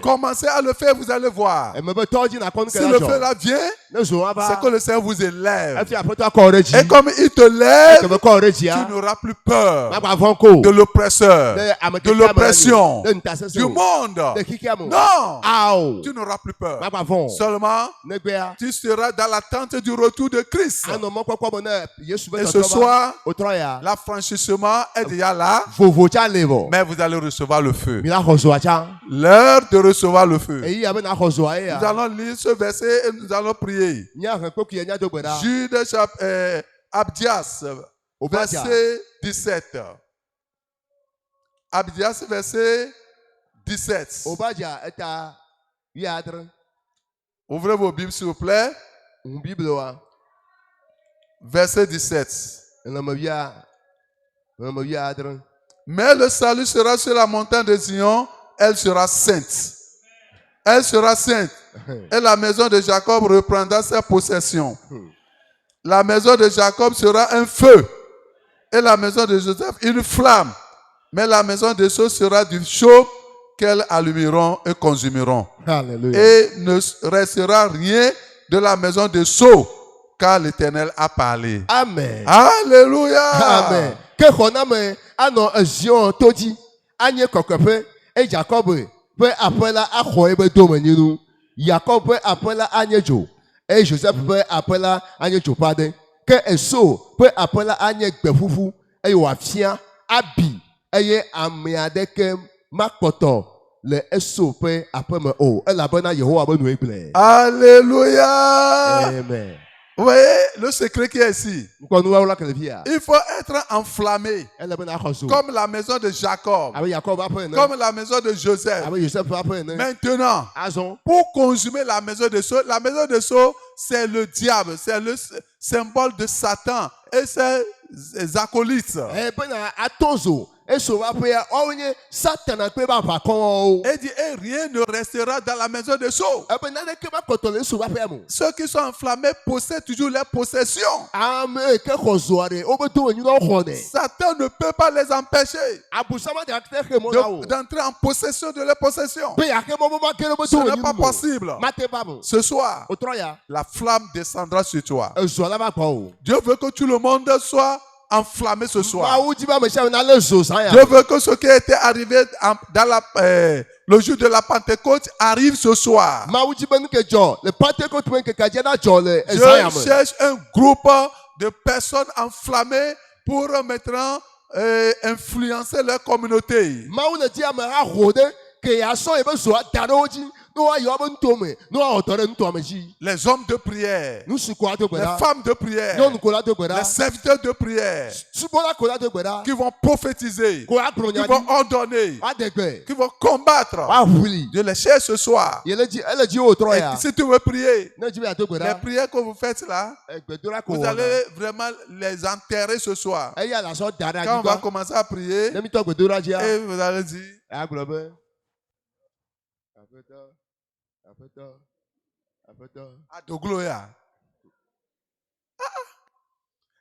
Commencez à le faire, vous allez voir. Si le feu là vient, c'est que le Seigneur vous élève. Et comme il te lève, tu n'auras plus peur de l'oppresseur, de l'oppression, du monde. Non, tu n'auras plus peur. Seulement, tu seras dans l'attente du retour de Christ. Et ce soir, l'affranchissement est déjà là, mais vous allez recevoir le feu. L'heure de recevoir le feu. Nous allons lire ce verset et nous allons prier. Jude Abdias, verset 17. Abdias, verset 17. Ouvrez vos Bibles, s'il vous plaît. Verset 17. Mais le salut sera sur la montagne de Zion, elle sera sainte. Elle sera sainte. Et la maison de Jacob reprendra ses possessions. La maison de Jacob sera un feu. Et la maison de Joseph, une flamme. Mais la maison de ceux sera du chaume qu'elles allumeront et consumeront. Alléluia. Et ne restera rien de la maison de ceux, car l'Éternel a parlé. Amen. Alléluia. Amen. Que koname ano ezion toji anye kokope e Jacob pe apela akho ebe domeninu. Jacob pe apela anye jo. Et Joseph pe apela anye jo pade. Que eso pe apela anye gbefufu e wafia abi eye amiade ke makoto le eso pe apeme o e la bona Yehowa benu eble. Alléluia. Amen. Vous voyez le secret qui est ici. Il faut être enflammé. Comme la maison de Jacob. Comme la maison de Joseph. Maintenant, pour consumer la maison de Saul, c'est le diable. C'est le symbole de Satan et ses acolytes. Et dit, et rien ne restera dans la maison de Saul. Ceux qui sont enflammés possèdent toujours leurs possessions. Satan ne peut pas les empêcher d'entrer en possession de leurs possessions. Ce n'est pas possible. Ce soir, la flamme descendra sur toi. Dieu veut que tout le monde soit enflammé ce soir. Dieu veut que ce qui était arrivé dans le jour de la Pentecôte arrive ce soir. Je cherche un groupe de personnes enflammées pour maintenant influencer leur communauté. Les hommes de prière, les femmes de prière, les serviteurs de prière qui vont prophétiser, qui vont ordonner, qui vont combattre. Je les cherche ce soir. Et si tu veux prier, les prières que vous faites là, vous allez vraiment les enterrer ce soir. Quand on va commencer à prier, et vous allez dire Adogloya.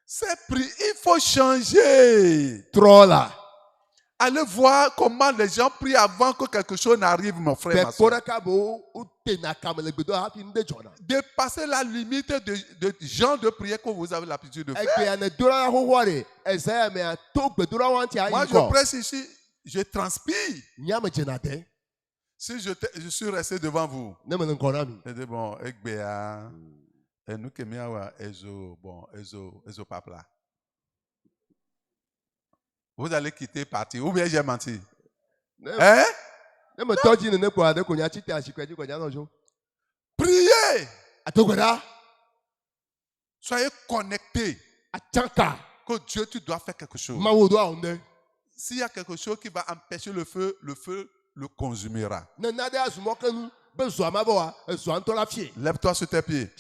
C'est pris, il faut changer. Trop là. Allez voir comment les gens prient avant que quelque chose n'arrive, mon frère. Ma soeur. Dépasser la limite de genre de prière que vous avez l'habitude de faire. Moi, je presse ici, je transpire. Si je suis resté devant vous, je dis bon, Ekbea, et nous qui Ezo Papla. Vous allez quitter, partir. Ou bien j'ai menti. Hein? Priez. Soyez connectés. Que Dieu, tu dois faire quelque chose. S'il y a quelque chose qui va empêcher le feu le consumera. Lève-toi sur tes pieds.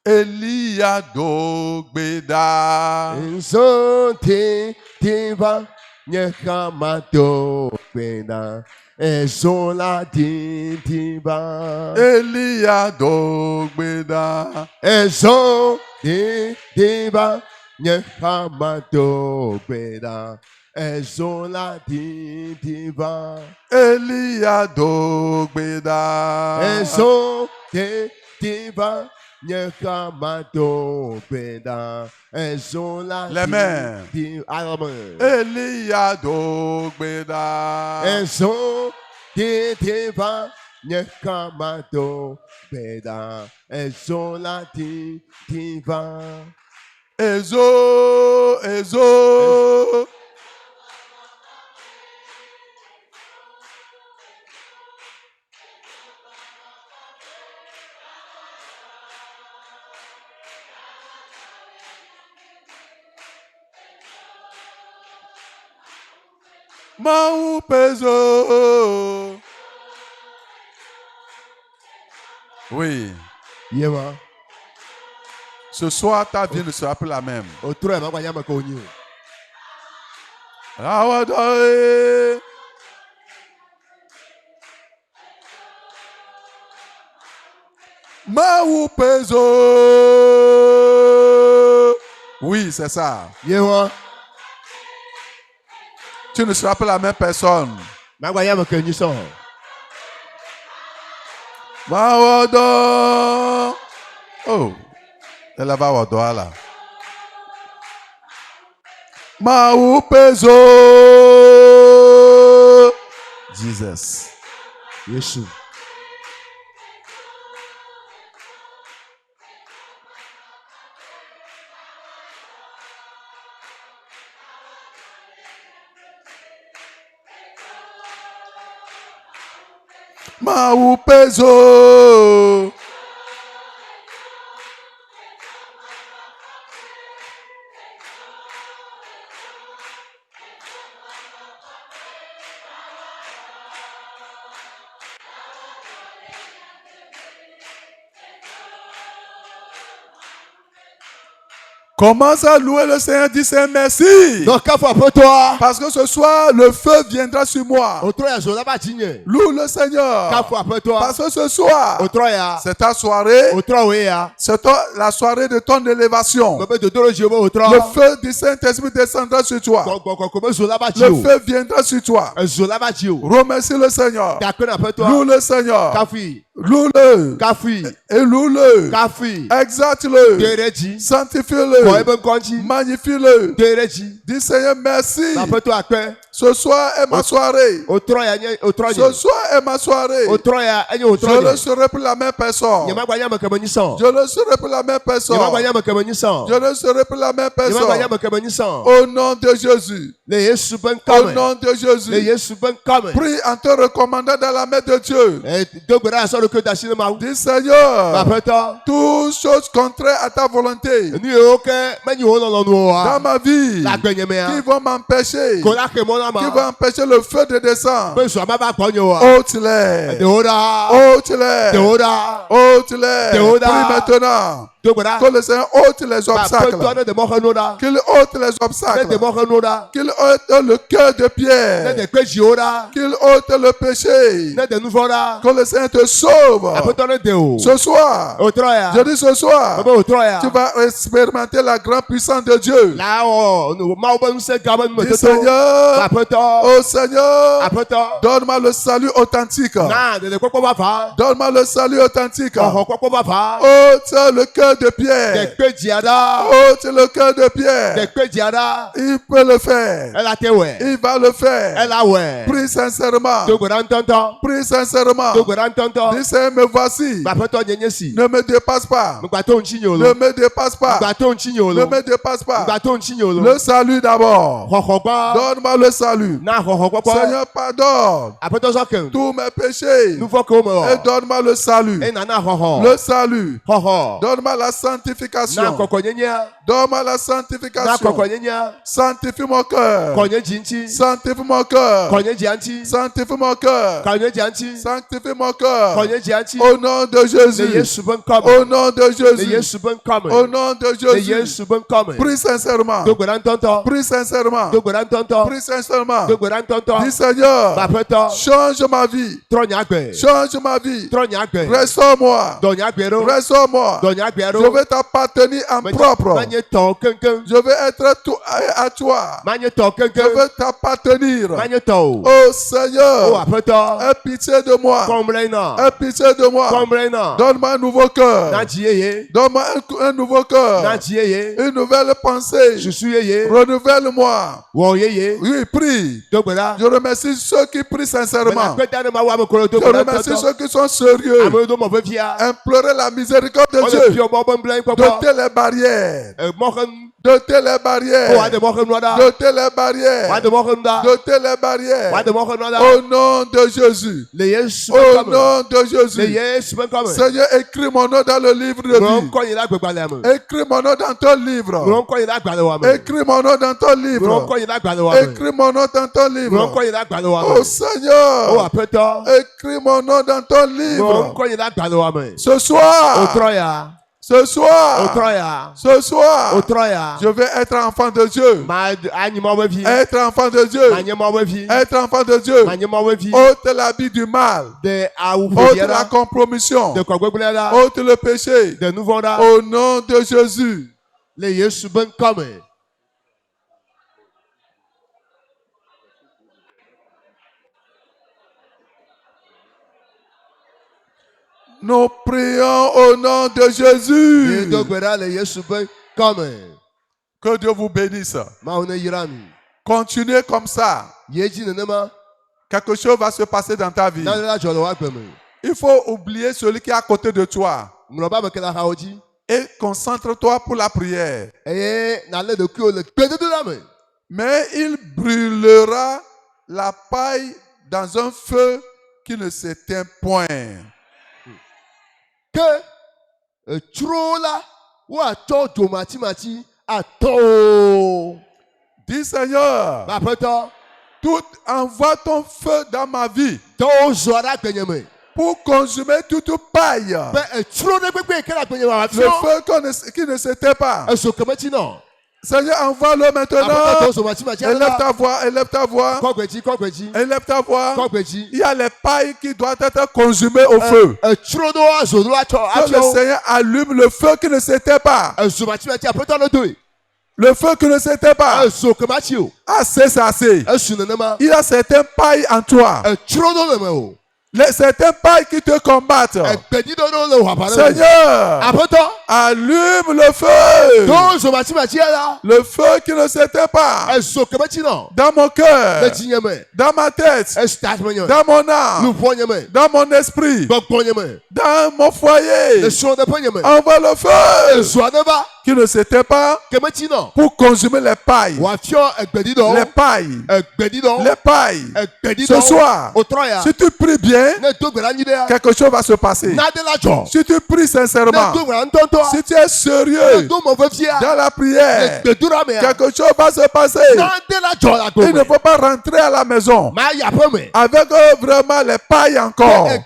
Elia dogbeda. Nzonte tiba nyekamato beda. Ezola tiba. Elia dogbeda. Ezonte tiba nyekamato beda. Ezola tiba. Elia dogbeda. Ezonte tiba. Les mains. Elia dogbeda. Ezo tiba nyekamato beda. Ezola tiba. Ezo. Mau peso. Oui. Yeah, ce soir, ta vie ne sera plus la même. Mau peso. Oui, c'est ça. Tu ne seras pas la même personne. Oh, elle va voir là. Jesus. Yeshua. Maupezo. Commence à louer le Seigneur, dis Seigneur merci. Parce que ce soir, le feu viendra sur moi. Loue le Seigneur. Parce que ce soir, c'est ta soirée. C'est la soirée de ton élévation. Le feu du Saint-Esprit descendra sur toi. Le feu viendra sur toi. Remercie le Seigneur. Loue le Seigneur. Loue-le. Et loue-le. Exalte-le. Sanctifie-le. Magnifie-le. Dis Seigneur merci. Ce soir est ma soirée. Ce soir est ma soirée. Je ne serai plus la même personne. Je ne serai plus la même personne. Je ne serai plus la même personne. Au nom de Jésus. Au nom de Jésus. Prie en te recommandant dans la main de Dieu. Dis Seigneur, toutes choses contraires à ta volonté dans ma vie qui vont m'empêcher, qui vont empêcher le feu de descendre. Ôte-les. Ôte-les. Ôte-les. Prie maintenant. Que le Seigneur ôte les obstacles. Qu'il ôte les obstacles. Qu'il ôte le cœur de pierre. Qu'il ôte le péché. Que le Seigneur te sauve. Ce soir, je dis ce soir, tu vas expérimenter la grande puissance de Dieu. Dis Seigneur, oh Seigneur, donne-moi le salut authentique. Donne-moi le salut authentique. Ôte le cœur de pierre. Ôte le cœur de pierre. Il peut le faire. Il va le faire. Prie sincèrement. Prie sincèrement. Dis Seigneur, me voici. Ne me dépasse pas. Ne me dépasse pas. Ne me dépasse pas. Le salut d'abord. Donne-moi le salut. Seigneur, pardonne tous mes péchés. Et donne-moi le salut. Le salut. Donne-moi la sanctification. Donne-moi la sanctification. Sanctifie mon cœur. Sanctifie mon cœur. Sanctifie mon cœur. Sanctifie mon cœur. Au nom de Jésus. Au nom de Jésus. Au nom de Jésus. Prie sincèrement. Prie sincèrement. Prie sincèrement. Dis Seigneur, change ma vie. Change ma vie. Restaure-moi. Restaure-moi. Je vais t'appartenir en propre. Je vais être tout à toi. Je veux t'appartenir. Oh Seigneur, aie pitié de moi. Aie pitié de moi. Donne-moi un nouveau cœur. Donne-moi un nouveau cœur. Une nouvelle pensée. Renouvelle-moi. Oui, prie. Je remercie ceux qui prient sincèrement. Je remercie ceux qui sont sérieux. Implorer la miséricorde de Dieu. Doter les barrières. Doter les barrières. Doter les barrières. Doter les barrières. Au nom de Jésus. Au nom de Jésus. Seigneur, écris mon nom dans le livre de vie. Écris mon nom dans ton livre. Écris mon nom dans ton livre. Écris mon nom dans ton livre. Oh Seigneur, écris mon nom dans ton livre. Ce soir, ce soir, je vais être enfant de Dieu. Être enfant de Dieu. Être enfant de Dieu. Ôte l'habit du mal. Ôte la compromission. Ôte le péché. Au nom de Jésus. Le Yesu ben come. Nous prions au nom de Jésus. Que Dieu vous bénisse. Continuez comme ça. Quelque chose va se passer dans ta vie. Il faut oublier celui qui est à côté de toi. Et concentre-toi pour la prière. Mais il brûlera la paille dans un feu qui ne s'éteint point. Dis Seigneur, envoie ton feu dans ma vie pour consumer toute paille. Le feu qui ne s'éteint pas. Seigneur, envoie-le maintenant. Élève ta voix, élève ta voix. Élève ta voix. Il y a les pailles qui doivent être consumées au feu. Que le Seigneur allume le feu qui ne s'éteint pas. Le feu qui ne s'éteint pas. Assez, c'est assez. Il y a certaines pailles en toi. Certaines pailles qui te combattent. Seigneur, allume le feu. Le feu qui ne s'éteint pas. Dans mon cœur, dans ma tête, dans mon âme, dans mon esprit, dans mon foyer. Envoie le feu qui ne s'éteint pas pour consumer les pailles. Les pailles. Les pailles. Ce soir, si tu pries bien, quelque chose va se passer. Si tu pries sincèrement, si tu es sérieux dans la prière, quelque chose va se passer. Il ne faut pas rentrer à la maison avec vraiment les pailles encore. Les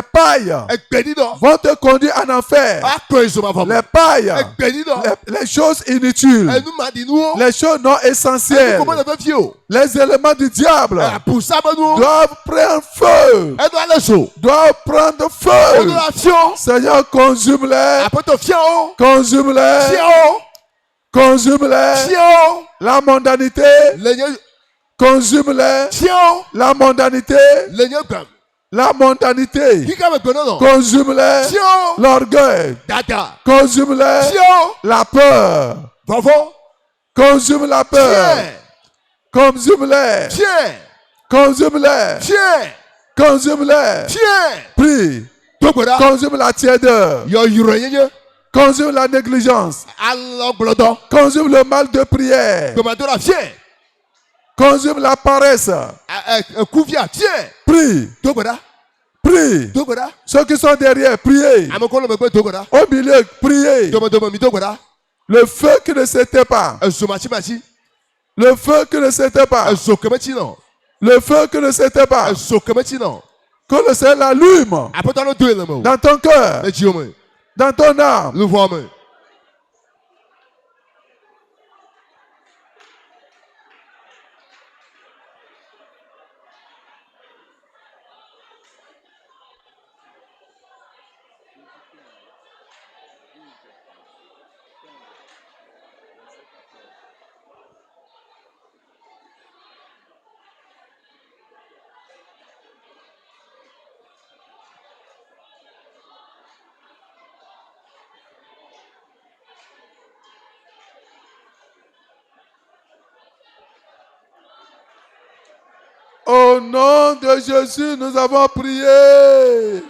pailles vont te conduire en enfer. Les pailles, les choses inutiles, les choses non essentielles, les éléments du diable doivent prendre feu. Doivent prendre feu. Seigneur, consume-les. Consume-les. Consume-les. La mondanité. Consume-les. La mondanité. La mondanité. Consume-les. L'orgueil. Consume-les. La peur. Consume la peur. Consume-les. Consume-les. Consume-les. Prie. Consume la tiédeur. Consume la négligence. Consume le mal de prière. Consume la paresse. Prie. Prie. Ceux qui sont derrière, priez. Au milieu, priez. Le feu qui ne s'éteint pas. Le feu qui ne s'éteint pas. Le feu qui ne s'éteint pas. Que le Seigneur l'allume dans ton cœur, dans ton âme. Au nom de Jésus, nous avons prié.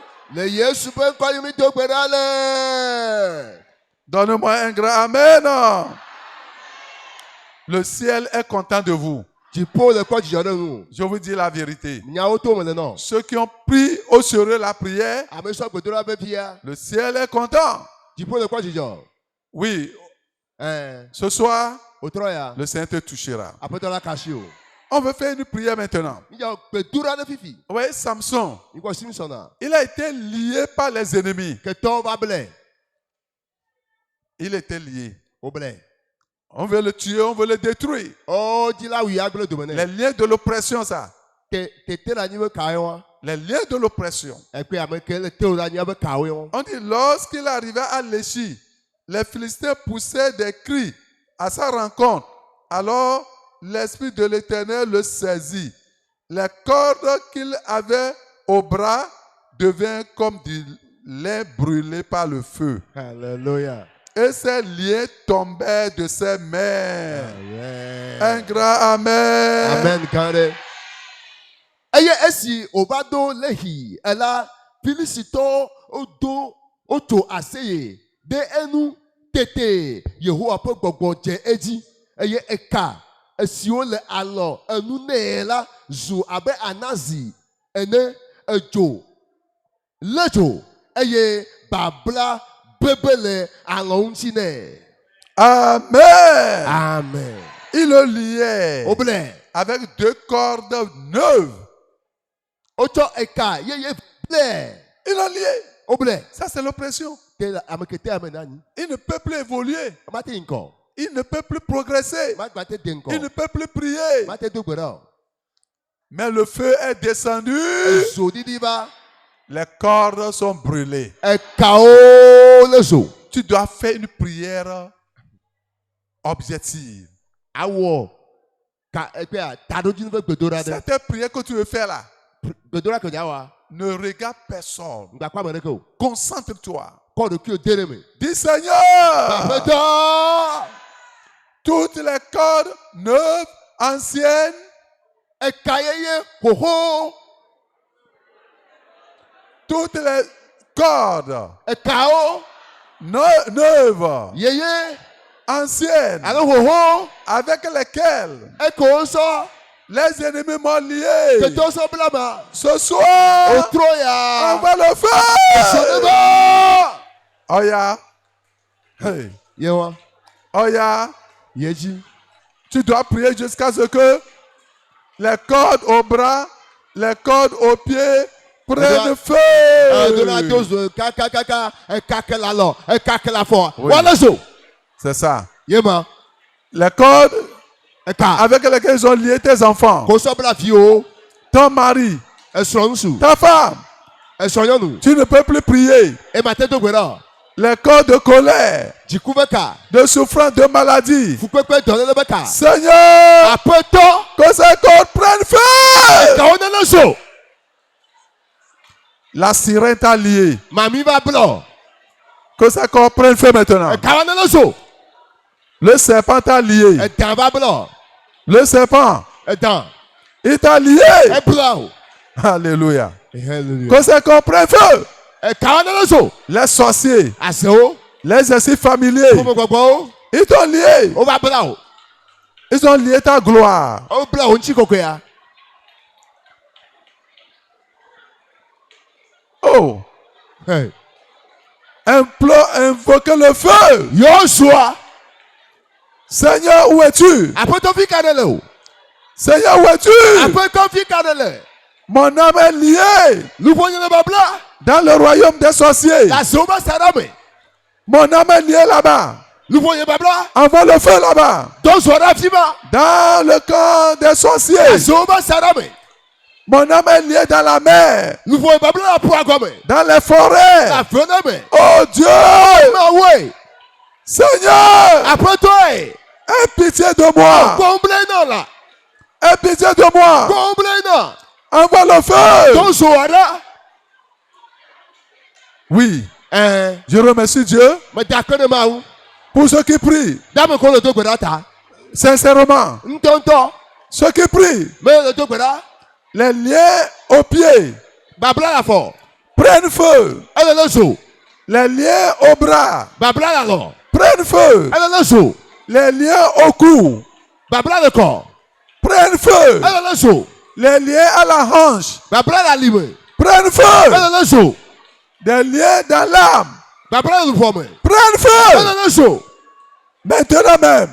Donne-moi un grand amen. Le ciel est content de vous. Je vous dis la vérité. Ceux qui ont pris au sérieux la prière, le ciel est content. Oui. Ce soir, le Seigneur te touchera. On veut faire une prière maintenant. Oui, Samson. Il a été lié par les ennemis. Il était lié. On veut le tuer, on veut le détruire. Les liens de l'oppression, ça. Les liens de l'oppression. On dit lorsqu'il arriva à Léchi, les Philistins poussaient des cris à sa rencontre. Alors, l'Esprit de l'Éternel le saisit. Les cordes qu'il avait au bras devinrent comme du lait brûlé par le feu. Alléluia. Et ses liens tombaient de ses mains. Amen. Un grand amen. Amen. Kare. Eye esi obado lehi ela Filisito odo oto aseye de enu tete Yehowa pe gbogbo je eji eye eka esio le alo enu ne la zu abe anazi ene ejo lejo eye babla bebele alonchine. Amen. Amen. Il le liait Oble. avec 2 cordes neuves. Ocho eka ye ble. Il le liait. Oble. Ça, c'est l'oppression. Tela amekete amenani. Il ne peut plus évoluer. Amate inko. Il ne peut plus progresser. Magbate denko. Il ne peut plus prier. Mate dogbera. Mais le feu est descendu. Zodidiba. Les cordes sont brûlées. Ekao lezo. Tu dois faire une prière objective. Awo. Ka ekpe tadojinu fe gbedora de. Cette prière que tu veux faire là, Gbedora ke jawa. ne regarde personne. Ngba kwa mereko. Concentre-toi. Ko de ki o dereme. Dis Seigneur, Bafeto. toutes les cordes neuves, anciennes, Ekayeye hoho. toutes les cordes Ekao. neuves, Yeye. anciennes, Alo hoho. avec lesquelles Eko so. les ennemis m'ont lié. Keto so blama. Ce soir, Otroya. on va le faire. Soneba. Oya, hey, Yewa. Oya, Yeji. tu dois prier jusqu'à ce que les cordes au bras, les cordes aux pieds prennent feu. Donatos kaka ekakela lo ekakela fo. Oui. Wala so. C'est ça. Yema. Les cordes Eka. avec lesquelles ils ont lié tes enfants, Ko so bla fio. ton mari, Esronsu. ta femme. Esronyonu. Tu ne peux plus prier. E mate dogbera. Les cordes de colère, Jikuveka. de souffrance, de maladie. Fukwepe donele beka. Seigneur, Apeto. que ces cordes prennent feu. Ka onele so. La sirène t'a lié. Mami va blo. Que ces cordes prennent feu maintenant. Ka onele so. Le serpent t'a lié. Edan va blo. Le serpent, Edan. il t'a lié. E blo. Alléluia. Hallelujah. Que ces cordes prennent feu. Ka onele so. Les sorciers, Aseo. les esprits familiers, Komo gbogbo. ils t'ont lié. O va blo. Ils ont lié ta gloire. O blo onchi kokoya. Oh, Hey. invoquez le feu. Yoshua. Seigneur, où es-tu? Apeto fi kanele o. Seigneur, où es-tu? Apeto fi kanele. Mon âme est liée Lupo nyele babla. dans le royaume des sorciers. La soba sarame. Mon âme est liée là-bas. Lupo nyele babla. Envoie le feu là-bas. Don sora fima. Dans le camp des La sorciers. soba sarame. Mon âme est liée dans la mer, Lupo nyele babla la poa gome. dans les forêts. La feneme. Oh Dieu, Ma we. Seigneur, Apeto e. aie pitié de moi. Komble na la. Aie pitié de moi. Komble na. Envoie le feu. Don sora. Oui, je remercie Dieu Me dakene ma u. pour ceux qui prient Dame ko le dogbera ta. sincèrement. Ntonto. Ceux qui prient, Me le dogbera. les liens aux pieds Babla la fo. prennent feu. Elle le so. Les liens aux bras Babla la lo. prennent feu. Elle le so. Les liens au cou Babla le corps. prennent feu. Elle le so. Les liens à la hanche Babla la lime. prennent feu. Elle le so. Des liens dans l'âme Babla le forme. prennent feu. Elle le so. Maintenant même.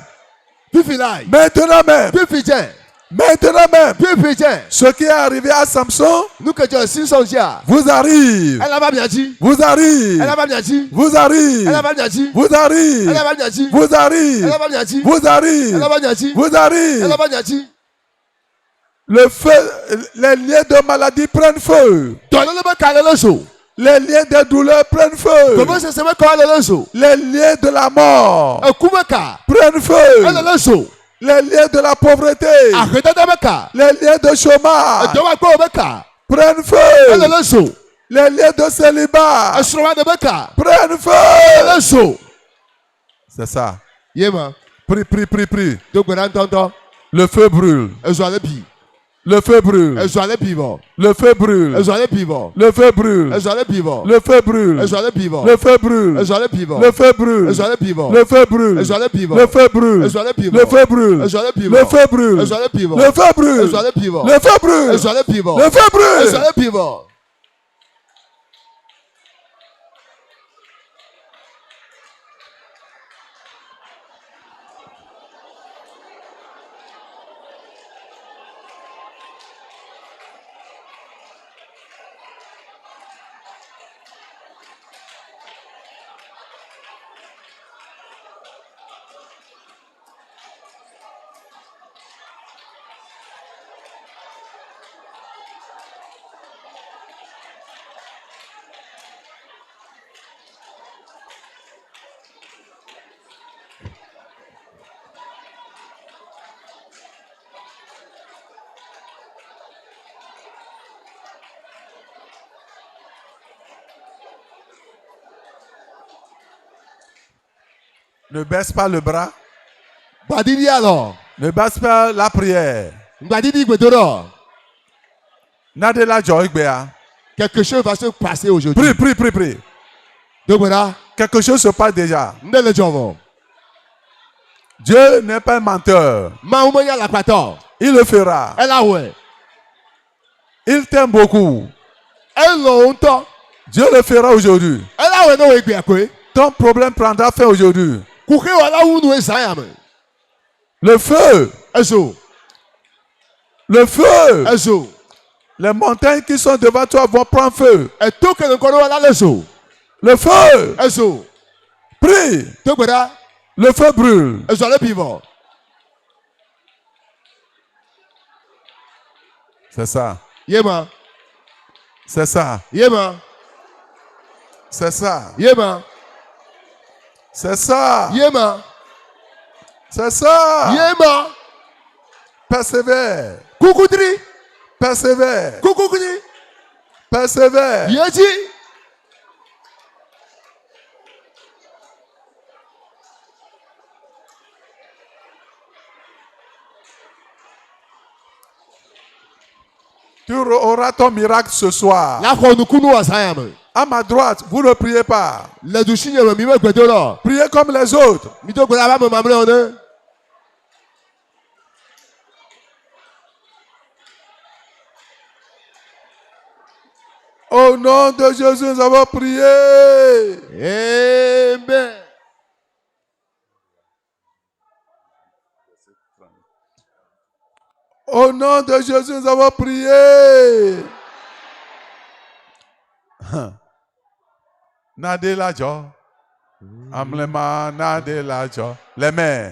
Pifi lai. Maintenant même. Pifi jen. Maintenant même. Pifi jen. Ce qui est arrivé à Samson Nous que je suis son dia. vous arrive. Elle va bien dit. Vous arrive. Elle va bien dit. Vous arrive. Elle va bien dit. Vous arrive. Elle va bien dit. Vous arrive. Elle va bien dit. Vous arrive. Elle va bien dit. Vous arrive. Elle va bien dit. Le feu, les liens de maladie prennent feu. Donne le bec à le so. Les liens des douleurs prennent feu. Les liens de la mort prennent feu. Les liens de la pauvreté, les liens de chômage prennent feu. Les liens de célibat prennent feu. C'est ça. Prie. Le feu brûle. Le feu brûle. Le feu brûle. Le feu brûle. Le feu brûle. Le feu brûle. Le feu brûle. Le feu brûle. Le feu brûle. Le feu brûle. Le feu brûle. Le feu brûle. Le feu brûle. Le feu brûle. Ne baisse pas le bras. Ne baisse pas la prière. Quelque chose va se passer aujourd'hui. Prie. Quelque chose se passe déjà. Dieu n'est pas un menteur. Il le fera. Il t'aime beaucoup. Dieu le fera aujourd'hui. Ton problème prendra fin aujourd'hui. Le feu. Le feu. Les montagnes qui sont devant toi vont prendre feu. Le feu. Prie. Le feu brûle. C'est ça. C'est ça. C'est ça. C'est ça. C'est ça. Persévère. Persévère. Persévère. Tu auras ton miracle ce soir. À ma droite, vous ne priez pas. Priez comme les autres. Au nom de Jésus, nous avons prié. Amen. Au nom de Jésus, nous avons prié. Nadelajo. Amlema Nadelajo. Les mains.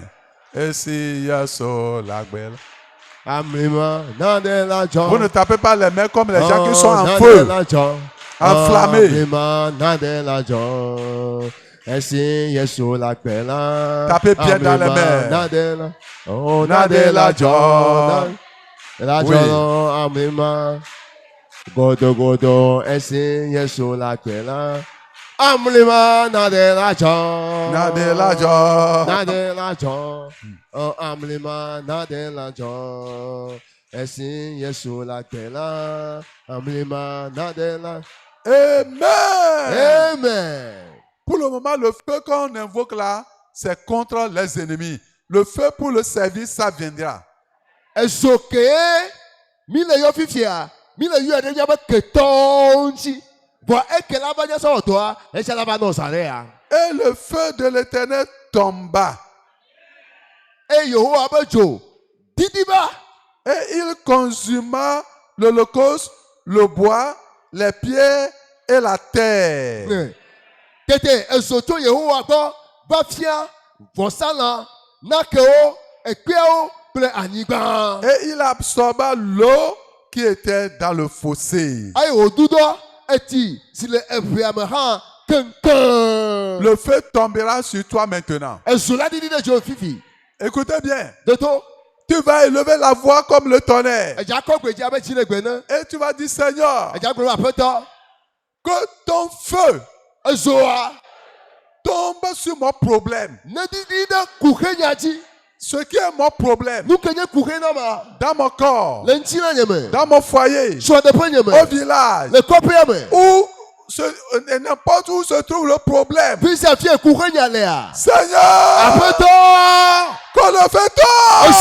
Et si yaso la belle. Vous ne tapez pas les mains comme les gens qui sont en feu. Enflammés. Tapez bien dans les mains. Godo, esi yesu la kwela. Amlima nadelajo. Amlima nadelajo. Esi yesu la kwela. Amlima nadela. Amen. Pour le moment, le feu qu'on invoque là, c'est contre les ennemis. Le feu pour le service, ça viendra. Ezoke, mile yo fifia. Et le feu de l'Éternel tomba. Et il consuma l'holocauste, le bois, les pierres et la terre. Et il absorba l'eau qui était dans le fossé. Le feu tombera sur toi maintenant. Écoutez bien. Tu vas élever la voix comme le tonnerre. Et tu vas dire, Seigneur, que ton feu tombe sur mon problème. Ce qui est mon problème dans mon corps, dans mon foyer, au village, où n'importe où se trouve le problème. Seigneur, qu'on le fait tombe.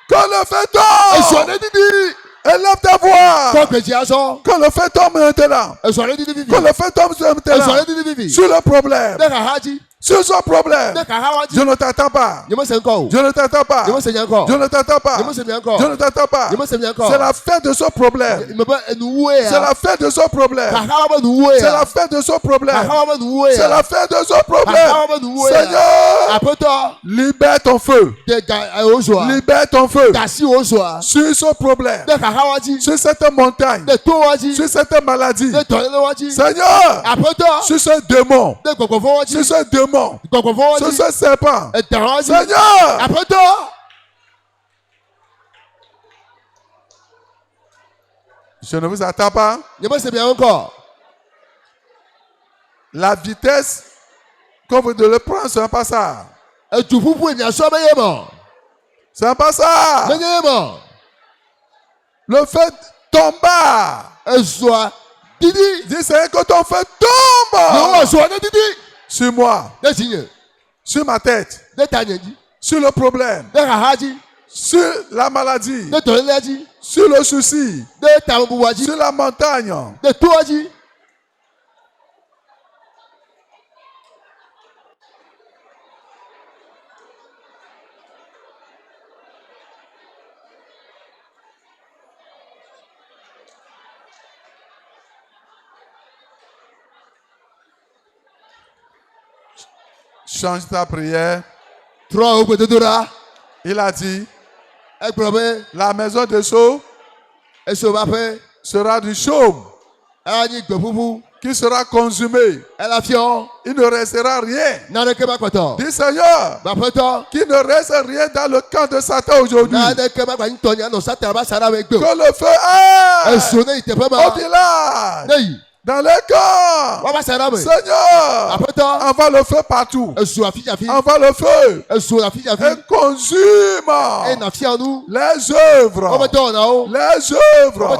Qu'on le fait tombe. Élève ta voix. Qu'on le fait tombe maintenant. Qu'on le fait tombe maintenant. Sur le problème. Sur son problème. Je ne t'attends pas. Je ne t'attends pas. Je ne t'attends pas. Je ne t'attends pas. C'est la fin de son problème. C'est la fin de son problème. C'est la fin de son problème. C'est la fin de son problème. Seigneur, libère ton feu. Libère ton feu. Sur son problème. Sur cette montagne. Sur cette maladie. Seigneur, sur ce démon. Sur ce démon. Sur ce serpent. Seigneur. Je ne vous attends pas. La vitesse que vous devez prendre, ce n'est pas ça. Ce n'est pas ça. Le feu tomba. Dis Seigneur que ton feu tombe. Sur moi. Sur ma tête. Sur le problème. Sur la maladie. Sur le souci. Sur la montagne. Change ta prière. Il a dit, la maison de Sceaux sera du chaume qui sera consumé. Il ne restera rien. Dis Seigneur, qu'il ne reste rien dans le camp de Satan aujourd'hui. Que le feu aille au village. Dans les camps. Seigneur, envoie le feu partout. Envoie le feu. Et consume les œuvres. Les œuvres.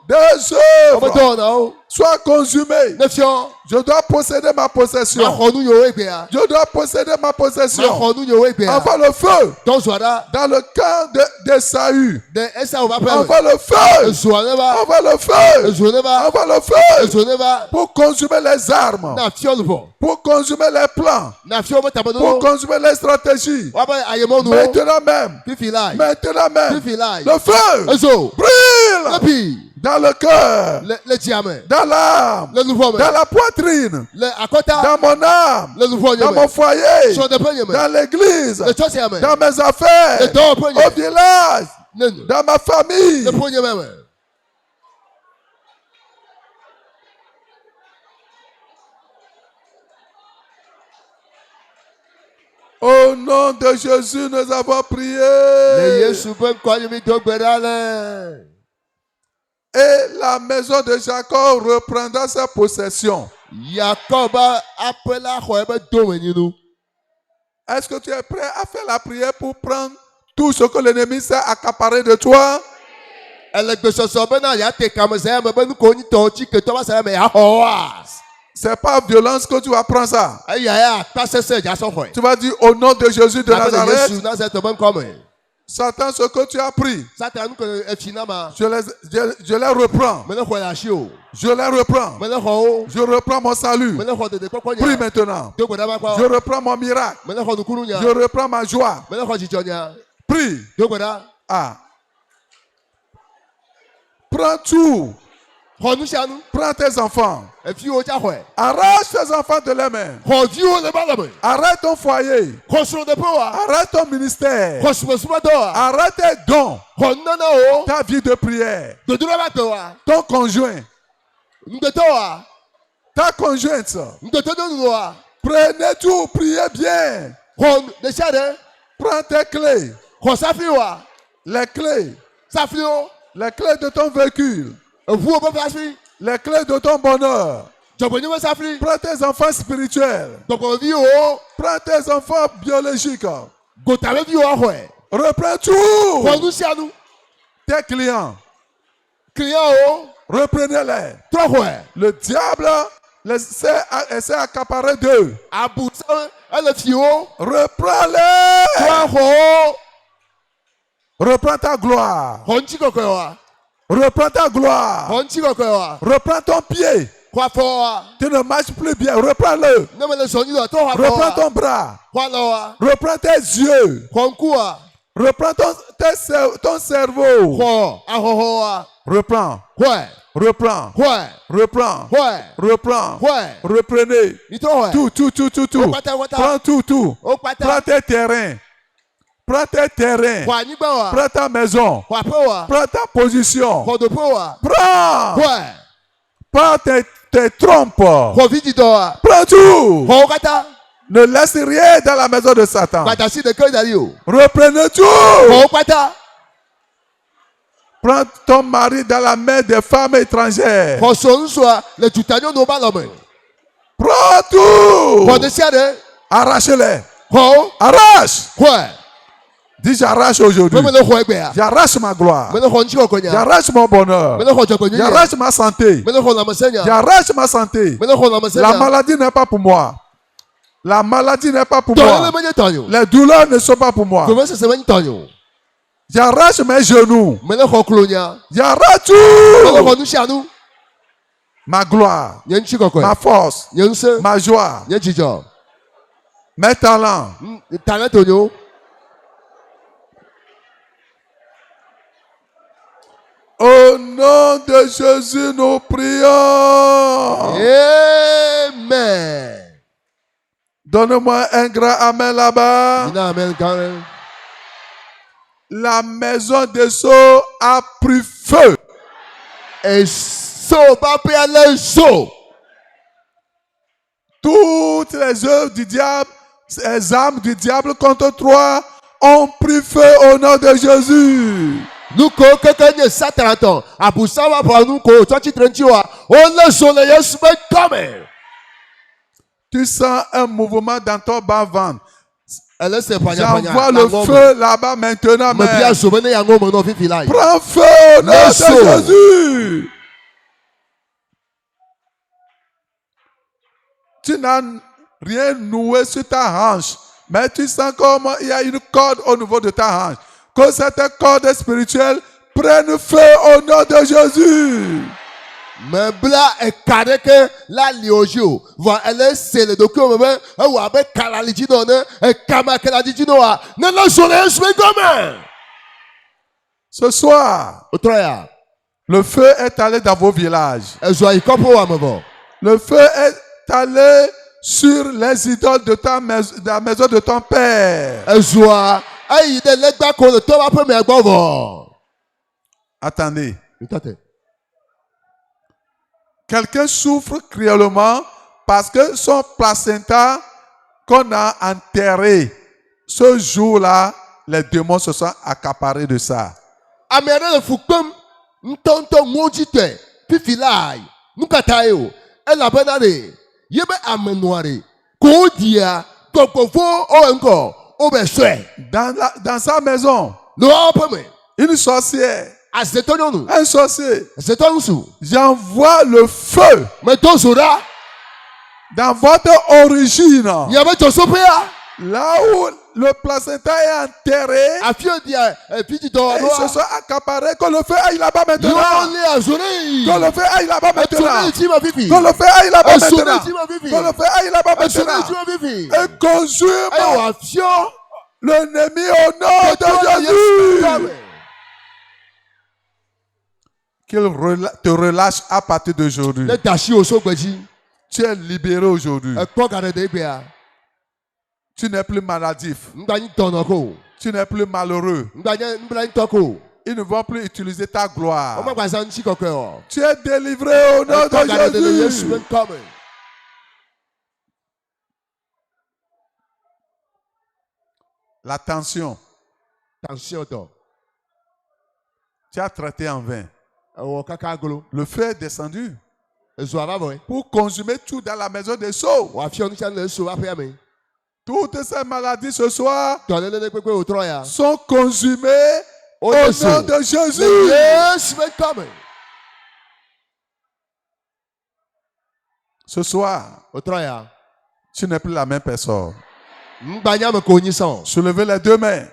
Des œuvres. Sois consumé. Je dois posséder ma possession. Je dois posséder ma possession. Envoie le feu dans le camp d'Esaü. Envoie le feu. Envoie le feu. Envoie le feu. Pour consumer les armes. Pour consumer les plans. Pour consumer les stratégies. Maintenant même. Le feu brille. Dans le cœur, dans l'âme, dans la poitrine, dans mon âme, dans mon foyer, dans l'église, dans mes affaires, au village, dans ma famille. Au nom de Jésus, nous avons prié. Et la maison de Jacob reprendra sa possession. Est-ce que tu es prêt à faire la prière pour prendre tout ce que l'ennemi s'est accaparé de toi? C'est pas violence que tu vas prendre ça. Tu vas dire au nom de Jésus de Nazareth. Satan, ce que tu as pris, je les reprends. Je les reprends. Je reprends mon salut. Prie maintenant. Je reprends mon miracle. Je reprends ma joie. Prie. Ah. Prends tout. Prends tes enfants. Arrache tes enfants de les mains. Arrête ton foyer. Arrête ton ministère. Arrête tes dons. Ta vie de prière. Ton conjoint. Ta conjointe. Prenez tout, priez bien. Prends tes clés. Les clés. Les clés de ton véhicule. Les clés de ton bonheur. Prends tes enfants spirituels. Prends tes enfants biologiques. Reprends tout. Tes clients. Reprenez-les. Le diable essaie d'accaparer d'eux. Reprends-les. Reprends ta gloire. Reprends ta gloire. Reprends ton pied. Tu ne marches plus bien. Reprends-le. Reprends ton bras. Reprends tes yeux. Reprends ton cerveau. Reprends. Reprends. Reprends. Reprends. Reprenez. Tout. Prends tout. Prends tes terrains. Prends tes terrains. Prends ta maison. Prends ta position. Prends. Prends tes trompes. Prends tout. Ne laisse rien dans la maison de Satan. Reprenez tout. Prends ton mari dans la main des femmes étrangères. Prends tout. Arrache-les. Arrache. Dis j'arrache aujourd'hui. J'arrache ma gloire. J'arrache mon bonheur. J'arrache ma santé. J'arrache ma santé. La maladie n'est pas pour moi. La maladie n'est pas pour moi. Les douleurs ne sont pas pour moi. J'arrache mes genoux. J'arrache tout. Ma gloire. Ma force. Ma joie. Mes talents. Au nom de Jésus, nous prions. Amen. Donne-moi un grand amen là-bas. La maison de Saul a pris feu. Et Saul va payer les eaux. Toutes les œuvres du diable, les armes du diable contre toi ont pris feu au nom de Jésus. Nous quelqu'un Satan a pour ça va pour nous ko toi tu trentua on le soleil est coming. Tu sens un mouvement dans ton bas-ventre. J'envoie le feu là-bas maintenant. Prends feu au nom de Jésus. Tu n'as rien noué sur ta hanche, mais tu sens comme il y a une corde au niveau de ta hanche. Que cette corde spirituelle prenne feu au nom de Jésus. Mais bla est carré que la liogio va aller c'est le document mais ou avec kalaliji donne et kama kalaliji noa ne la soleil se comme ce soir le feu est allé dans vos villages. Le feu est allé sur les idoles de la maison de ton père. Attendez. Quelqu'un souffre cruellement parce que son placenta qu'on a enterré, ce jour-là, les démons se sont accaparés de ça. Dans sa maison, une sorcière, un sorcier, j'envoie le feu dans votre origine. Là où le placenta est enterré, ils se sont accaparés. Que le feu aille là-bas maintenant. Que le feu aille là-bas maintenant. Que le feu aille là-bas maintenant. Que le feu aille là-bas maintenant. Et consume l'ennemi au nom de Jésus. Qu'il te relâche à partir d'aujourd'hui. Tu es libéré aujourd'hui. Tu n'es plus maladif. Tu n'es plus malheureux. ils ne vont plus utiliser ta gloire. Tu es délivré au nom de Jésus. La tension. Tu as traité en vain. Le feu est descendu pour consumer tout dans la maison des sceaux. Toutes ces maladies ce soir sont consumées au nom de Jésus. Ce soir, tu n'es plus la même personne. Soulevez les deux mains.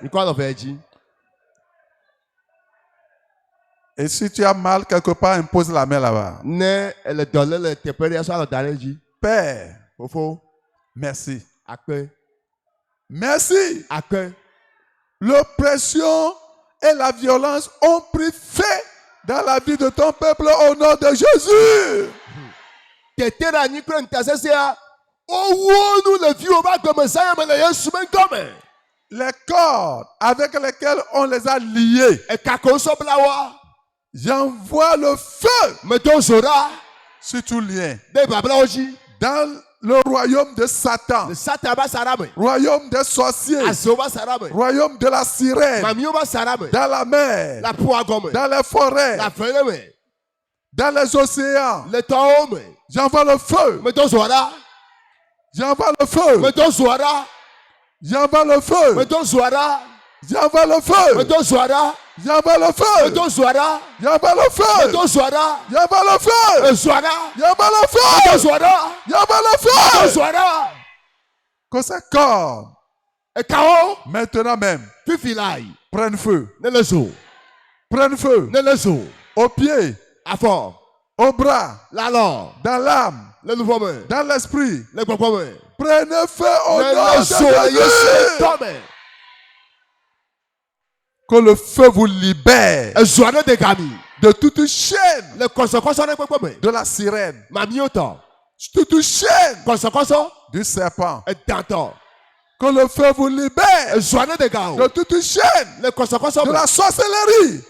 Et si tu as mal quelque part, impose la main là-bas. Père, merci. Merci. L'oppression et la violence ont pris fin dans la vie de ton peuple au nom de Jésus. Les cordes avec lesquelles on les a liés, j'envoie le feu sur tout lien dans le royaume de Satan, royaume des sorciers, royaume de la sirène, dans la mer, dans les forêts, dans les océans. J'envoie le feu. J'envoie le feu. J'envoie le feu. J'envoie le feu. J'envoie le feu. J'envoie le feu. J'envoie le feu. J'envoie le feu. J'envoie le feu. Que ces corps, maintenant même, prennent feu. Prennent feu. Au pied. Au bras. Dans l'âme. Dans l'esprit. Prenez feu au nom de Jésus. Que le feu vous libère de toute chaîne de la sirène, toute chaîne du serpent. Que le feu vous libère de toute chaîne de la sorcellerie.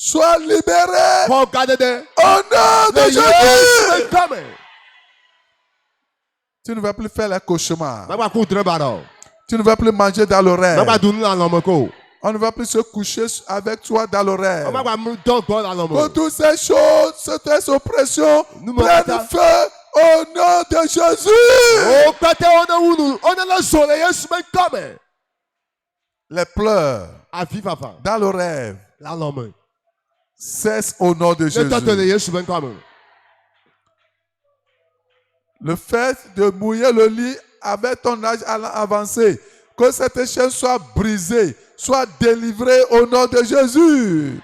Sois libéré au nom de Jésus. Tu ne vas plus faire les cauchemars. Tu ne vas plus manger dans le rêve. On ne va plus se coucher avec toi dans le rêve. Que toutes ces choses, cette oppression, prennent feu au nom de Jésus. Les pleurs dans le rêve cessent au nom de Jésus. Le fait de mouiller le lit avec ton âge avancé, que cette chaîne soit brisée, soit délivrée au nom de Jésus.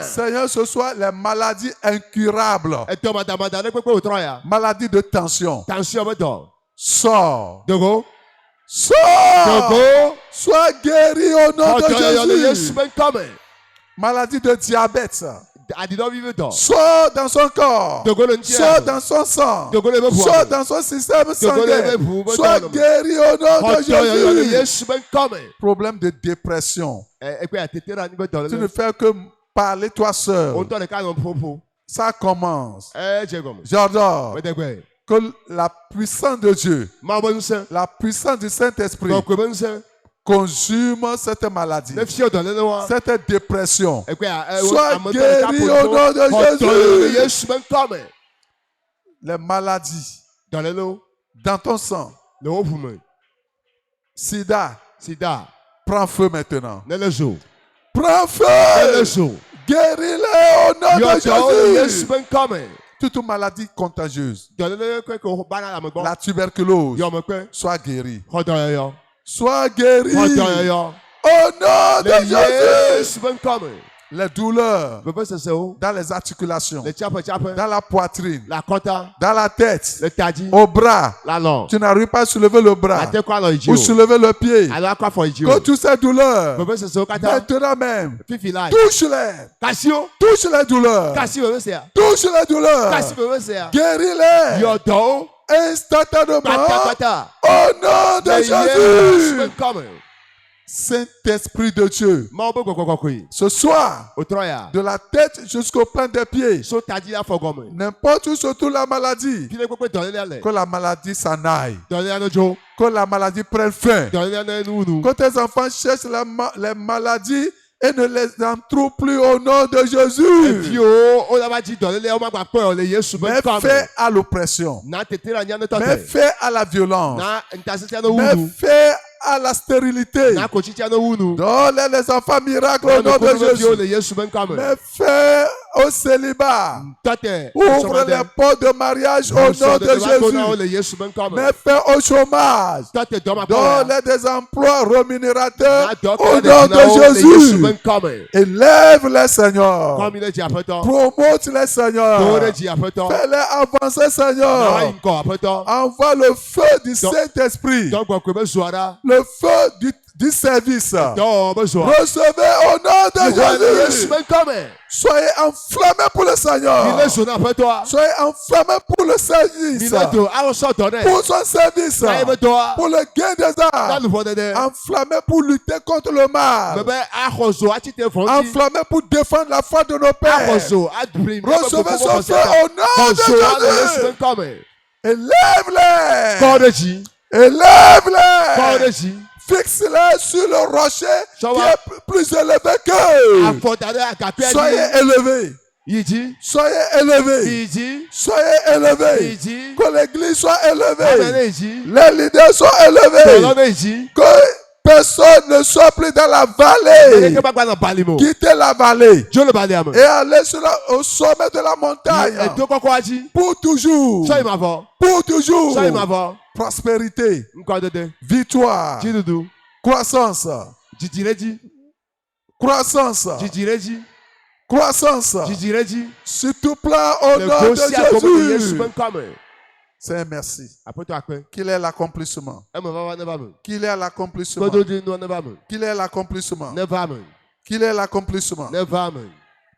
Seigneur, ce soir, les maladies incurables, maladies de tension, sors. Sors. Sois guéri au nom de Jésus. Maladie de diabète. Sors dans son corps. Sors dans son sang. Sors dans son système sanguin. Sois guéri au nom de Jésus. Problème de dépression. Tu ne fais que parler toi seul. Ça commence. J'adore. Que la puissance de Dieu, la puissance du Saint-Esprit consume cette maladie, cette dépression. Sois guéri au nom de Jésus. Les maladies dans ton sang. Sida. Prends feu maintenant. Prends feu. Guéris-les au nom de Jésus. Toute maladie contagieuse, la tuberculose, sois guéri. Sois guéri. Au nom de Jésus. Les douleurs dans les articulations, dans la poitrine, dans la tête, au bras. Tu n'arrives pas à soulever le bras ou soulever le pied. Que toutes ces douleurs, maintenant même, touche-les. Touche les douleurs. Touche les douleurs. Guéris-les. instantanément au nom de Jésus. Saint-Esprit de Dieu, ce soir, de la tête jusqu'au point des pieds, n'importe où se trouve la maladie, que la maladie s'en aille, que la maladie prenne fin, que tes enfants cherchent les maladies et ne les entourent plus au nom de Jésus. Mais fais à l'oppression, mais fais à la violence, mais fais à la stérilité. Donne les enfants miracles au nom de Jésus. Mais fais au célibat. Ouvre les portes de mariage au nom de Jésus. Mais fais au chômage. Donne des emplois rémunérateurs au nom de Jésus. Élève les Seigneur. Promote les Seigneur. Fais-les avancer, Seigneur. Envoie le feu du Saint-Esprit. Le feu du service. Recevez au nom de Jésus. Soyez enflammés pour le Seigneur. Soyez enflammés pour le service. Pour son service. Pour le gain des âmes. Enflammés pour lutter contre le mal. Enflammés pour défendre la foi de nos pères. Recevez son feu au nom de Jésus. Élève-les. Élève-les. Fixe-les sur le rocher qui est plus élevé qu'eux. Soyez élevés. Soyez élevés. Soyez élevés. Que l'église soit élevée. Les leaders soient élevés. Que personne ne soit plus dans la vallée. Quittez la vallée. Et allez au sommet de la montagne. Pour toujours. Pour toujours. Prospérité. Victoire. Croissance. Croissance. Croissance. Sur tout plan au nom de Jésus. C'est merci. Qu'il est l'accomplissement. Qu'il est l'accomplissement. Qu'il est l'accomplissement. Qu'il est l'accomplissement.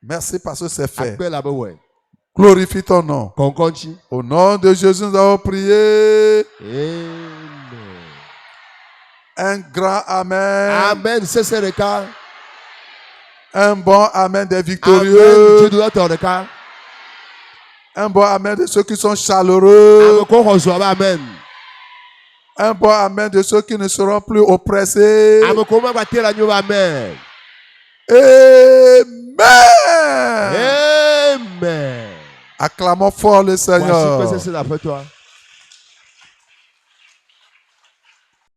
Merci parce que c'est fait. Glorifie ton nom. Au nom de Jésus, nous avons prié. Amen. Un grand Amen. Amen. C'est le cas. Un bon Amen des victorieux. Amen. Un bon Amen de ceux qui sont chaleureux. Amen. Un bon Amen de ceux qui ne seront plus oppressés. Amen. Amen. Amen. Acclamons fort le Seigneur. Voici que c'est pour toi.